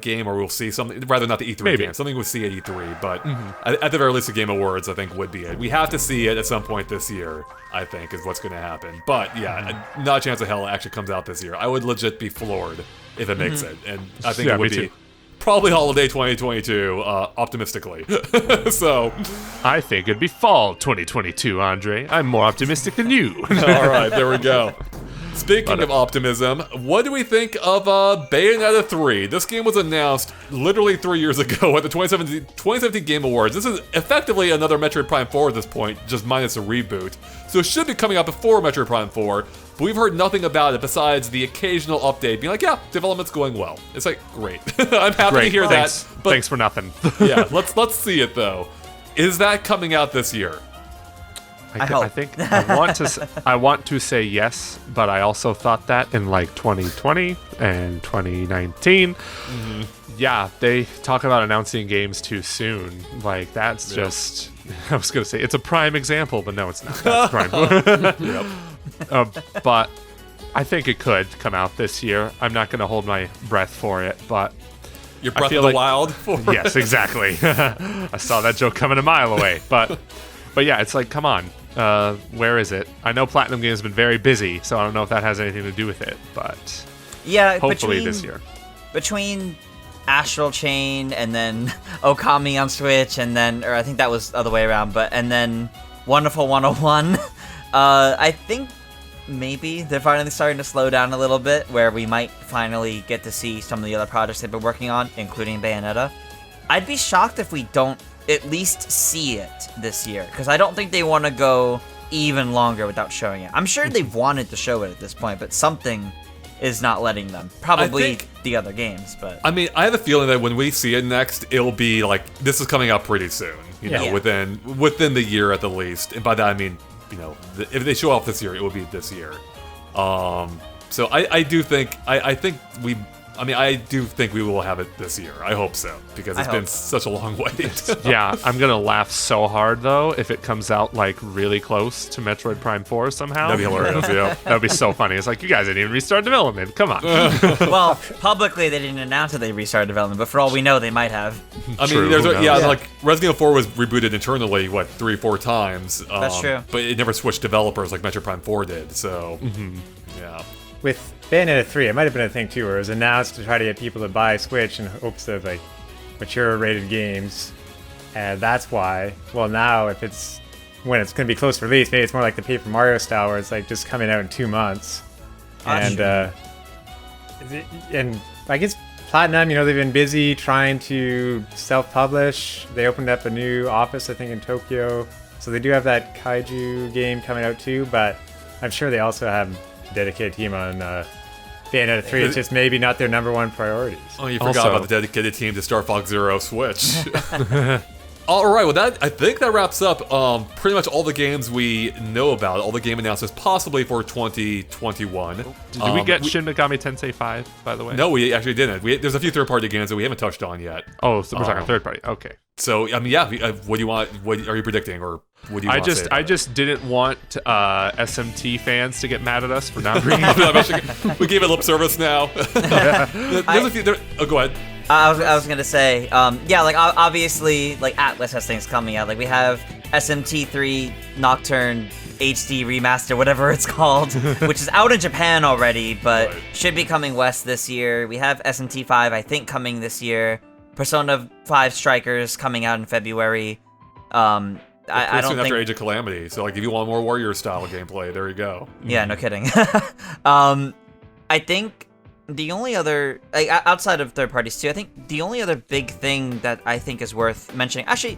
game, or we'll see something. Rather not the E3 game, something we'll see at E3. But at the very least, the Game Awards I think would be it. We have to see it at some point this year, I think, is what's going to happen. But yeah, not a chance of hell it actually comes out this year. I would legit be floored if it makes it, and I think it would be probably holiday 2022, optimistically. So I think it'd be fall 2022, Andre. I'm more optimistic than you. All right, there we go. Speaking of optimism, what do we think of Bayonetta 3? This game was announced literally 3 years ago at the 2017 Game Awards. This is effectively another Metroid Prime 4 at this point, just minus a reboot. So it should be coming out before Metroid Prime 4, but we've heard nothing about it besides the occasional update being like, yeah, development's going well. It's like, great. I'm happy to hear that. But thanks for nothing. Yeah, let's see it though. Is that coming out this year? I think I want to say yes, but I also thought that in like 2020 and 2019. Yeah, they talk about announcing games too soon. Like that's just I was gonna say it's a prime example, but no, it's not. That's prime. But I think it could come out this year. I'm not gonna hold my breath for it, but your breath of the wild for it. Yes, exactly. I saw that joke coming a mile away, but yeah, it's like, come on. Where is it? I know Platinum Games has been very busy, so I don't know if that has anything to do with it, but hopefully this year. Between Astral Chain and then Okami on Switch, and then, or I think that was the other way around, and then Wonderful 101, I think maybe they're finally starting to slow down a little bit, where we might finally get to see some of the other projects they've been working on, including Bayonetta. I'd be shocked if we don't at least see it this year, because I don't think they want to go even longer without showing it. I'm sure they've wanted to show it at this point, but something is not letting them. Probably the other games, but I mean, I have a feeling that when we see it next, it'll be like, this is coming out pretty soon, you know, within the year at the least. And by that I mean, you know, if they show off this year, it will be this year. So I do think I do think we will have it this year. I hope so, because it's been such a long wait. Yeah, I'm gonna laugh so hard though if it comes out like really close to Metroid Prime 4 somehow. That'd be hilarious. Yeah, that'd be so funny. It's like, you guys didn't even restart development. Come on. Well, publicly they didn't announce that they restarted development, but for all we know, they might have. I mean, like Resident Evil 4 was rebooted internally 3-4 times. That's true. But it never switched developers like Metroid Prime 4 did. So yeah. With Bayonetta 3, it might have been a thing too, where it was announced to try to get people to buy Switch in hopes of like mature rated games, and that's why. Well, now when it's going to be close to release, maybe it's more like the Paper Mario style, where it's like just coming out in 2 months. And I guess Platinum, they've been busy trying to self-publish. They opened up a new office, I think, in Tokyo, so they do have that Kaiju game coming out too. But I'm sure they also have dedicated team on Bayonetta 3. It's just maybe not their number one priorities. Oh, you forgot about the dedicated team to Star Fox Zero Switch. All right, well, I think that wraps up pretty much all the games we know about, all the game announcements possibly for 2021. Did we get Shin Megami Tensei 5, by the way? No, we actually didn't. There's a few third-party games that we haven't touched on yet. Oh, so we're talking third-party. Okay. So, I mean, yeah, what do you want? What are you predicting, or what do you want to say? I just didn't want SMT fans to get mad at us for not bringing it up. We gave it lip service now. There's a few. Go ahead. I was gonna say, yeah, like obviously, like Atlas has things coming out. Like we have SMT3 Nocturne HD Remaster, whatever it's called, which is out in Japan already, but should be coming west this year. We have SMT5, I think, coming this year. Persona 5 Strikers coming out in February. I don't think after Age of Calamity. So like, if you want more Warrior style gameplay, there you go. Yeah, no kidding. I think the only other, like, outside of third parties too, I think the only other big thing that I think is worth mentioning, actually,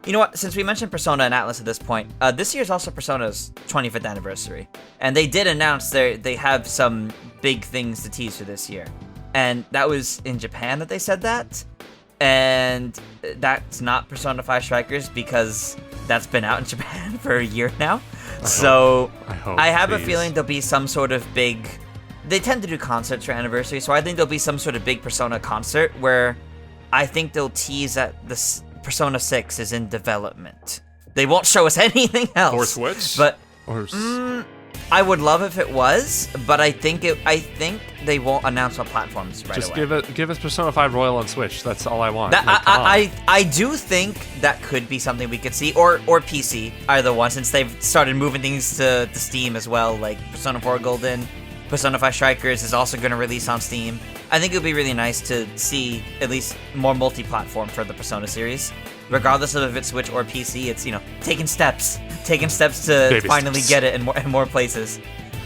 you know what, since we mentioned Persona and Atlas at this point, this year is also Persona's 25th anniversary. And they did announce they have some big things to tease for this year. And that was in Japan that they said that. And that's not Persona 5 Strikers because that's been out in Japan for a year now. I have a feeling there'll be some sort of big... They tend to do concerts for anniversary, so I think there'll be some sort of big Persona concert where I think they'll tease that this Persona 6 is in development. They won't show us anything else. Or Switch? But I would love if it was, but I think they won't announce what platforms right away. Just give us Persona 5 Royal on Switch. That's all I want. I do think that could be something we could see, or PC, either one, since they've started moving things to Steam as well, like Persona 4 Golden. Persona 5 Strikers is also going to release on Steam. I think it would be really nice to see at least more multi-platform for the Persona series. Regardless of if it's Switch or PC, it's, taking steps to Baby finally steps. get it in more places.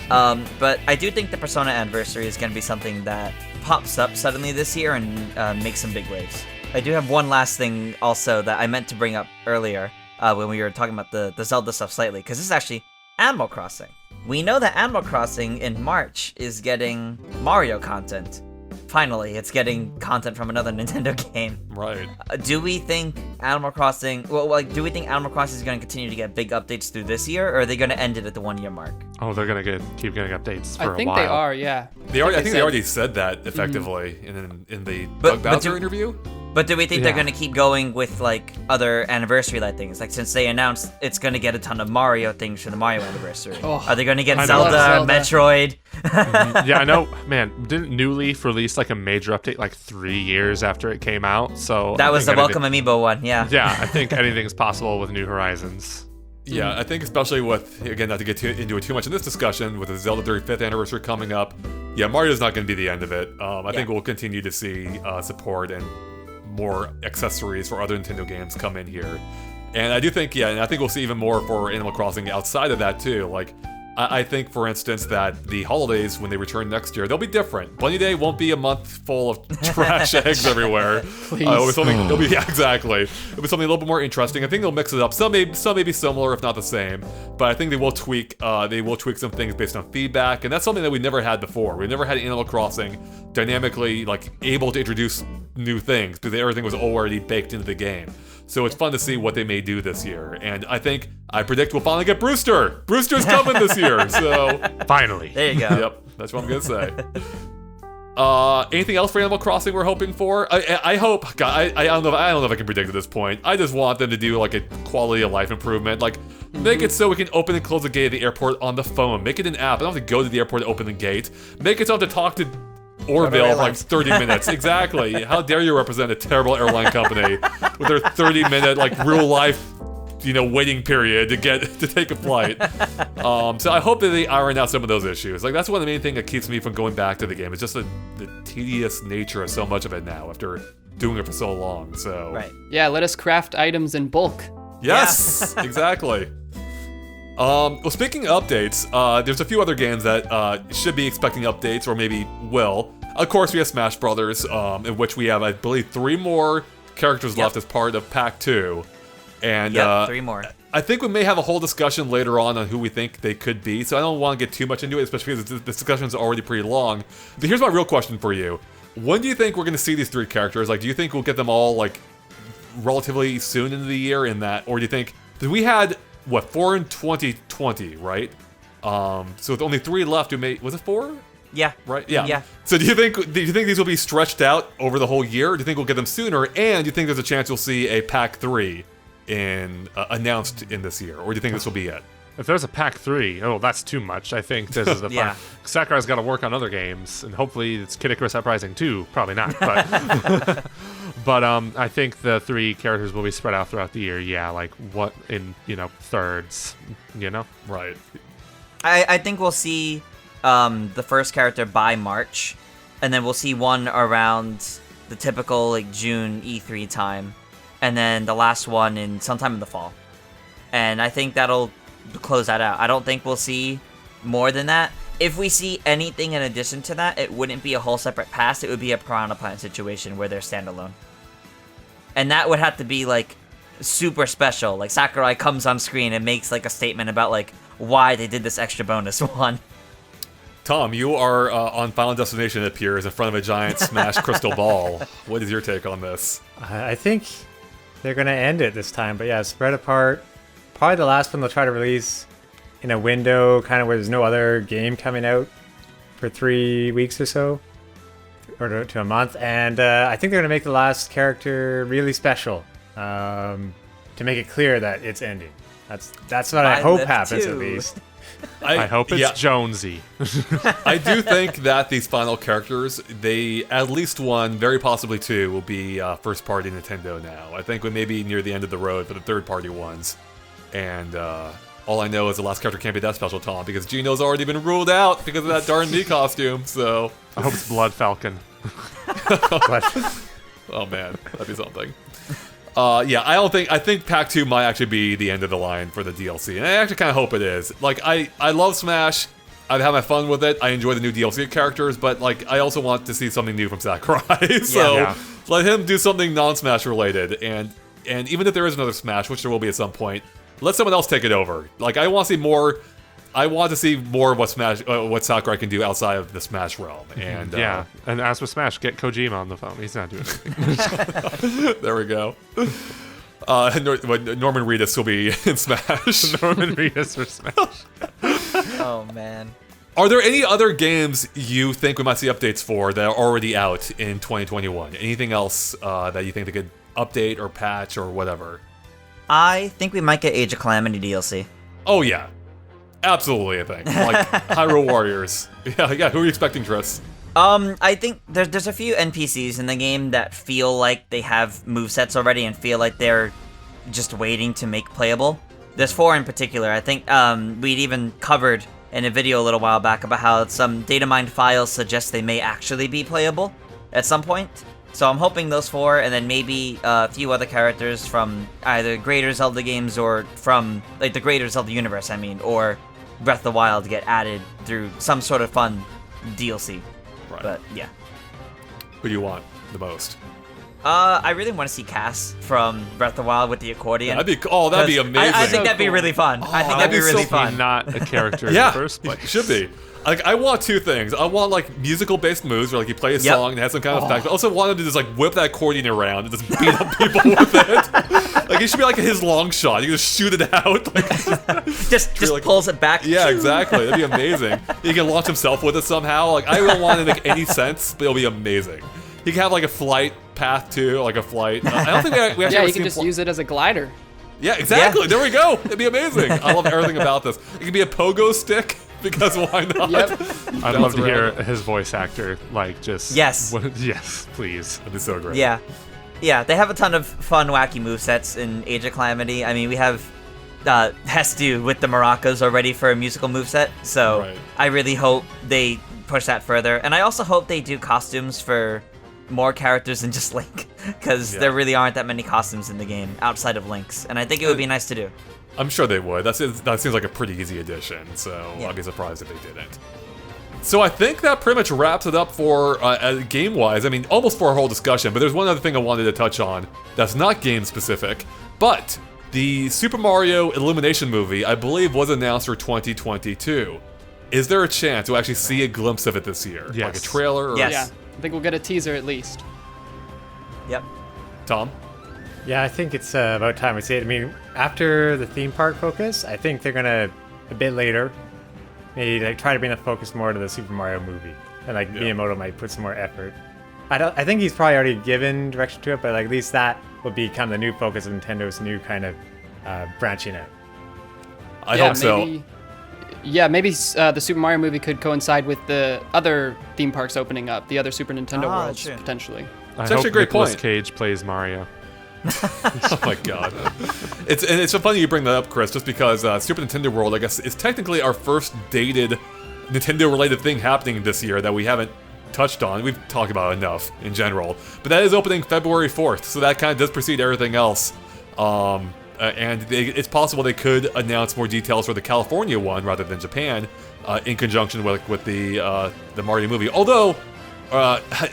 But I do think the Persona anniversary is going to be something that pops up suddenly this year and makes some big waves. I do have one last thing also that I meant to bring up earlier when we were talking about the Zelda stuff slightly, because this is actually Animal Crossing. We know that Animal Crossing in March is getting Mario content. Finally, it's getting content from another Nintendo game. Right. Do we think Animal Crossing... do we think Animal Crossing is going to continue to get big updates through this year, or are they going to end it at the 1 year mark? Oh, they're going to keep getting updates for a while. I think they are, yeah. I think they already said that effectively in the Doug Bowser interview. But do we think they're going to keep going with, like, other anniversary-like things? Like, since they announced it's going to get a ton of Mario things for the Mario anniversary. Oh, are they going to get I Zelda, love Zelda. Metroid? Yeah, I know. Man, didn't New Leaf release, like, a major update, like, 3 years after it came out? So That was the Welcome Amiibo one, yeah. Yeah, I think anything's possible with New Horizons. Yeah, I think especially with, again, not to get into it too much in this discussion, with the Zelda 35th anniversary coming up, yeah, Mario's not going to be the end of it. I think we'll continue to see support and more accessories for other Nintendo games come in here. And I do think, and I think we'll see even more for Animal Crossing outside of that too. Like, I think, for instance, that the holidays, when they return next year, they'll be different. Bunny Day won't be a month full of trash eggs everywhere. Please. It'll be exactly. It'll be something a little bit more interesting. I think they'll mix it up. Some may be similar, if not the same. But I think they will tweak. They will tweak some things based on feedback, and that's something that we never had before. We never had Animal Crossing dynamically, like, able to introduce new things because everything was already baked into the game. So it's fun to see what they may do this year. And I predict we'll finally get Brewster. Brewster's coming this year, so... Finally. There you go. Yep, that's what I'm going to say. Anything else for Animal Crossing we're hoping for? I hope... God, I don't know if I can predict at this point. I just want them to do, like, a quality of life improvement. Like, make it so we can open and close the gate at the airport on the phone. Make it an app. I don't have to go to the airport to open the gate. Make it so I have to talk to Orville for like 30 minutes. Exactly. How dare you represent a terrible airline company with their 30-minute, like, real life, waiting period to take a flight. So I hope that they iron out some of those issues. Like, that's one of the main things that keeps me from going back to the game. It's just the tedious nature of so much of it now after doing it for so long. So Right. Yeah, let us craft items in bulk. Yes, exactly. Well, speaking of updates, there's a few other games that should be expecting updates, or maybe will. Of course, we have Smash Brothers, in which we have, I believe, 3 more characters left as part of Pack 2. And 3 more. I think we may have a whole discussion later on who we think they could be, so I don't want to get too much into it, especially because the discussion is already pretty long. But here's my real question for you. When do you think we're going to see these 3 characters? Like, do you think we'll get them all, like, relatively soon into the year in that? Or do you think... Because we had, 4 in 2020, right? So with only 3 left, was it 4? Yeah. Right? Yeah. Yeah. So do you think these will be stretched out over the whole year? Or do you think we'll get them sooner? And do you think there's a chance you'll see a Pack 3 announced in this year? Or do you think this will be it? if there's a pack 3, that's too much. I think this is the Yeah. Sakurai's got to work on other games, and hopefully it's Kid Icarus Uprising 2. Probably not, but but I think the 3 characters will be spread out throughout the year. Yeah, like what in thirds, Right. I think we'll see the first character by March, and then we'll see one around the typical like June E3 time, and then the last one in sometime in the fall. And I think that'll close that out. I don't think we'll see more than that. If we see anything in addition to that, it wouldn't be a whole separate pass. It would be a Piranha Plant situation where they're standalone. And that would have to be like super special. Like Sakurai comes on screen and makes like a statement about like why they did this extra bonus one. Tom, you are on Final Destination, it appears, in front of a giant smashed crystal ball. What is your take on this? I think they're going to end it this time, but yeah, spread apart. Probably the last one they'll try to release in a window kind of where there's no other game coming out for 3 weeks or so, or to a month. And I think they're going to make the last character really special to make it clear that it's ending. That's what I hope happens at least. I hope it's Jonesy. I do think that these final characters, at least one, very possibly two, will be first-party Nintendo now. I think we may be near the end of the road for the third-party ones. And all I know is the last character can't be that special, Tom, because Gino's already been ruled out because of that darn Mii costume, so... I hope it's Blood Falcon. Oh man, that'd be something. Yeah, I think Pack 2 might actually be the end of the line for the DLC, and I actually kind of hope it is. Like, I love Smash, I've had my fun with it, I enjoy the new DLC characters, but like, I also want to see something new from Sakurai, so let him do something non-Smash related, and even if there is another Smash, which there will be at some point, let someone else take it over. Like, I want to see more. I want to see more of what Sakurai can do outside of the Smash realm. And and as with Smash, get Kojima on the phone. He's not doing anything. There we go. Norman Reedus will be in Smash. Norman Reedus for Smash. Oh man. Are there any other games you think we might see updates for that are already out in 2021? Anything else that you think they could update or patch or whatever? I think we might get Age of Calamity DLC. Oh yeah. Absolutely, I think. Like, Hyrule Warriors. Yeah, who are you expecting, Tris? I think there's a few NPCs in the game that feel like they have movesets already and feel like they're just waiting to make playable. There's 4 in particular. I think we'd even covered in a video a little while back about how some data mined files suggest they may actually be playable at some point. So I'm hoping those 4, and then maybe a few other characters from either greater Zelda games or from, like, the greater Zelda universe, or Breath of the Wild get added through some sort of fun DLC. Right. But, yeah. Who do you want the most? I really want to see Cass from Breath of the Wild with the accordion. That'd be amazing. I think that'd be really fun. I think that'd be really fun. Not a character in the first place. Should be. Like, I want 2 things. I want, like, musical-based moves where, like, you play a song and it has some kind of effect. I also want him to just, like, whip that accordion around and just beat up people with it. Like, it should be like his long shot. You can just shoot it out. Like, just like, pulls it back. Yeah, exactly. That'd be amazing. He can launch himself with it somehow. Like, I don't want it to make any sense, but it'll be amazing. He can have, like, a flight path, too. Like, a flight. I don't think we actually you can just use it as a glider. Yeah, exactly. Yeah. There we go. It'd be amazing. I love everything about this. It could be a pogo stick. Because why not? Yep. I'd love to hear his voice actor, like, just... Yes. Yes, please. That'd be so great. Yeah. Yeah, they have a ton of fun, wacky movesets in Age of Calamity. I mean, we have Hestu with the maracas already for a musical moveset, so I really hope they push that further. And I also hope they do costumes for more characters than just Link, because there really aren't that many costumes in the game outside of Link's, and I think it would be nice to do. I'm sure they would. That seems like a pretty easy addition, so I'd be surprised if they didn't. So I think that pretty much wraps it up for game-wise. I mean, almost for our whole discussion, but there's one other thing I wanted to touch on that's not game-specific, but the Super Mario Illumination movie, I believe, was announced for 2022. Is there a chance we'll actually see a glimpse of it this year? Yes. Like a trailer? Or... Yes. Yeah, I think we'll get a teaser at least. Yep. Tom? Yeah, I think it's about time we see it. I mean, after the theme park focus, I think they're gonna, a bit later, maybe like try to bring the focus more to the Super Mario movie, and like Miyamoto might put some more effort. I think he's probably already given direction to it, but like, at least that will become the new focus of Nintendo's new kind of branching out. I hope so. maybe, the Super Mario movie could coincide with the other theme parks opening up, the other Super Nintendo worlds, true. potentially. It's actually a great Nicolas point. Cage plays Mario. Oh my god. It's so funny you bring that up, Chris, just because Super Nintendo World, I guess, is technically our first dated Nintendo-related thing happening this year that we haven't touched on. We've talked about it enough in general. But that is opening February 4th, so that kind of does precede everything else. It's possible they could announce more details for the California one rather than Japan, in conjunction with the Mario movie. Although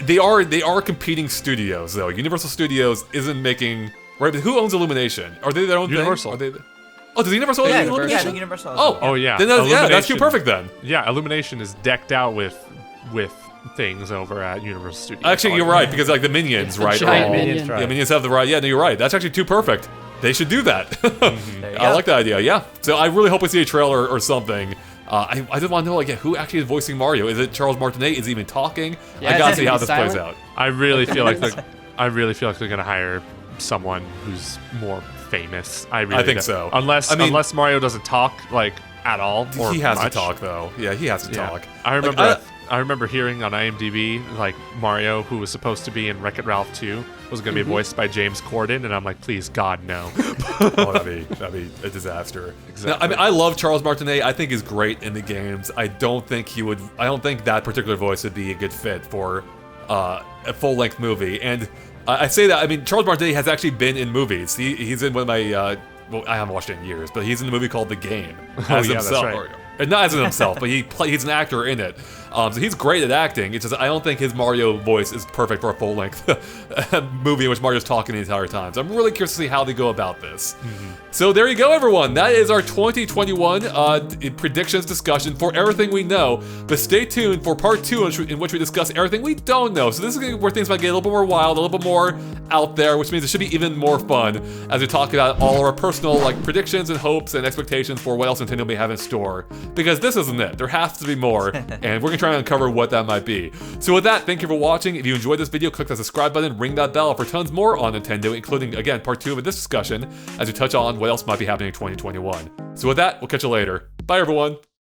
they are competing studios though. Universal Studios isn't making. Right? Who owns Illumination? Are they their own Universal. thing? Does Universal own Yeah, Illumination? Universal. Oh yeah. Then that's Illumination- too perfect then. Yeah, Illumination is decked out with things over at Universal Studios. Actually, you're right because like the Minions, right? giant are all- minion. Yeah, Minions have the right. Yeah, no, you're right. That's actually too perfect. They should do that. There you I go. like that idea. Yeah. So I really hope we see a trailer or something. I just want to know, like, who actually is voicing Mario? Is it Charles Martinet? Is he even talking? Yeah, I gotta is see he how this plays silent? out. I really feel like they're gonna hire someone who's more famous. I think so. Unless Mario doesn't talk like at all or He has much. to talk though. Yeah, he has to Yeah. talk. I remember. Like, I remember hearing on IMDb like Mario, who was supposed to be in Wreck-It Ralph 2, was going to be voiced by James Corden, and I'm like, please God, no. Oh, that'd be a disaster. Exactly. Now, I mean, I love Charles Martinet. I think he's great in the games. I don't think that particular voice would be a good fit for a full-length movie. And I say that. I mean, Charles Martinet has actually been in movies. He's in one of my. Well, I haven't watched it in years, but he's in the movie called The Game as yeah, that's himself. right. Or not as himself, but he's an actor in it. So he's great at acting. It's just I don't think his Mario voice is perfect for a full-length movie in which Mario's talking the entire time. So I'm really curious to see how they go about this. So there you go, everyone. That is our 2021 predictions discussion for everything we know. But stay tuned for part 2 in which we discuss everything we don't know. So this is where things might get a little bit more wild, a little bit more out there, which means it should be even more fun as we talk about all of our personal predictions and hopes and expectations for what else Nintendo may have in store. Because this isn't it. There has to be more, and we're gonna try and uncover what that might be. So with that, thank you for watching. If you enjoyed this video, click that subscribe button, ring that bell for tons more on Nintendo, including, again, part 2 of this discussion as we touch on what else might be happening in 2021. So with that, we'll catch you later. Bye, everyone.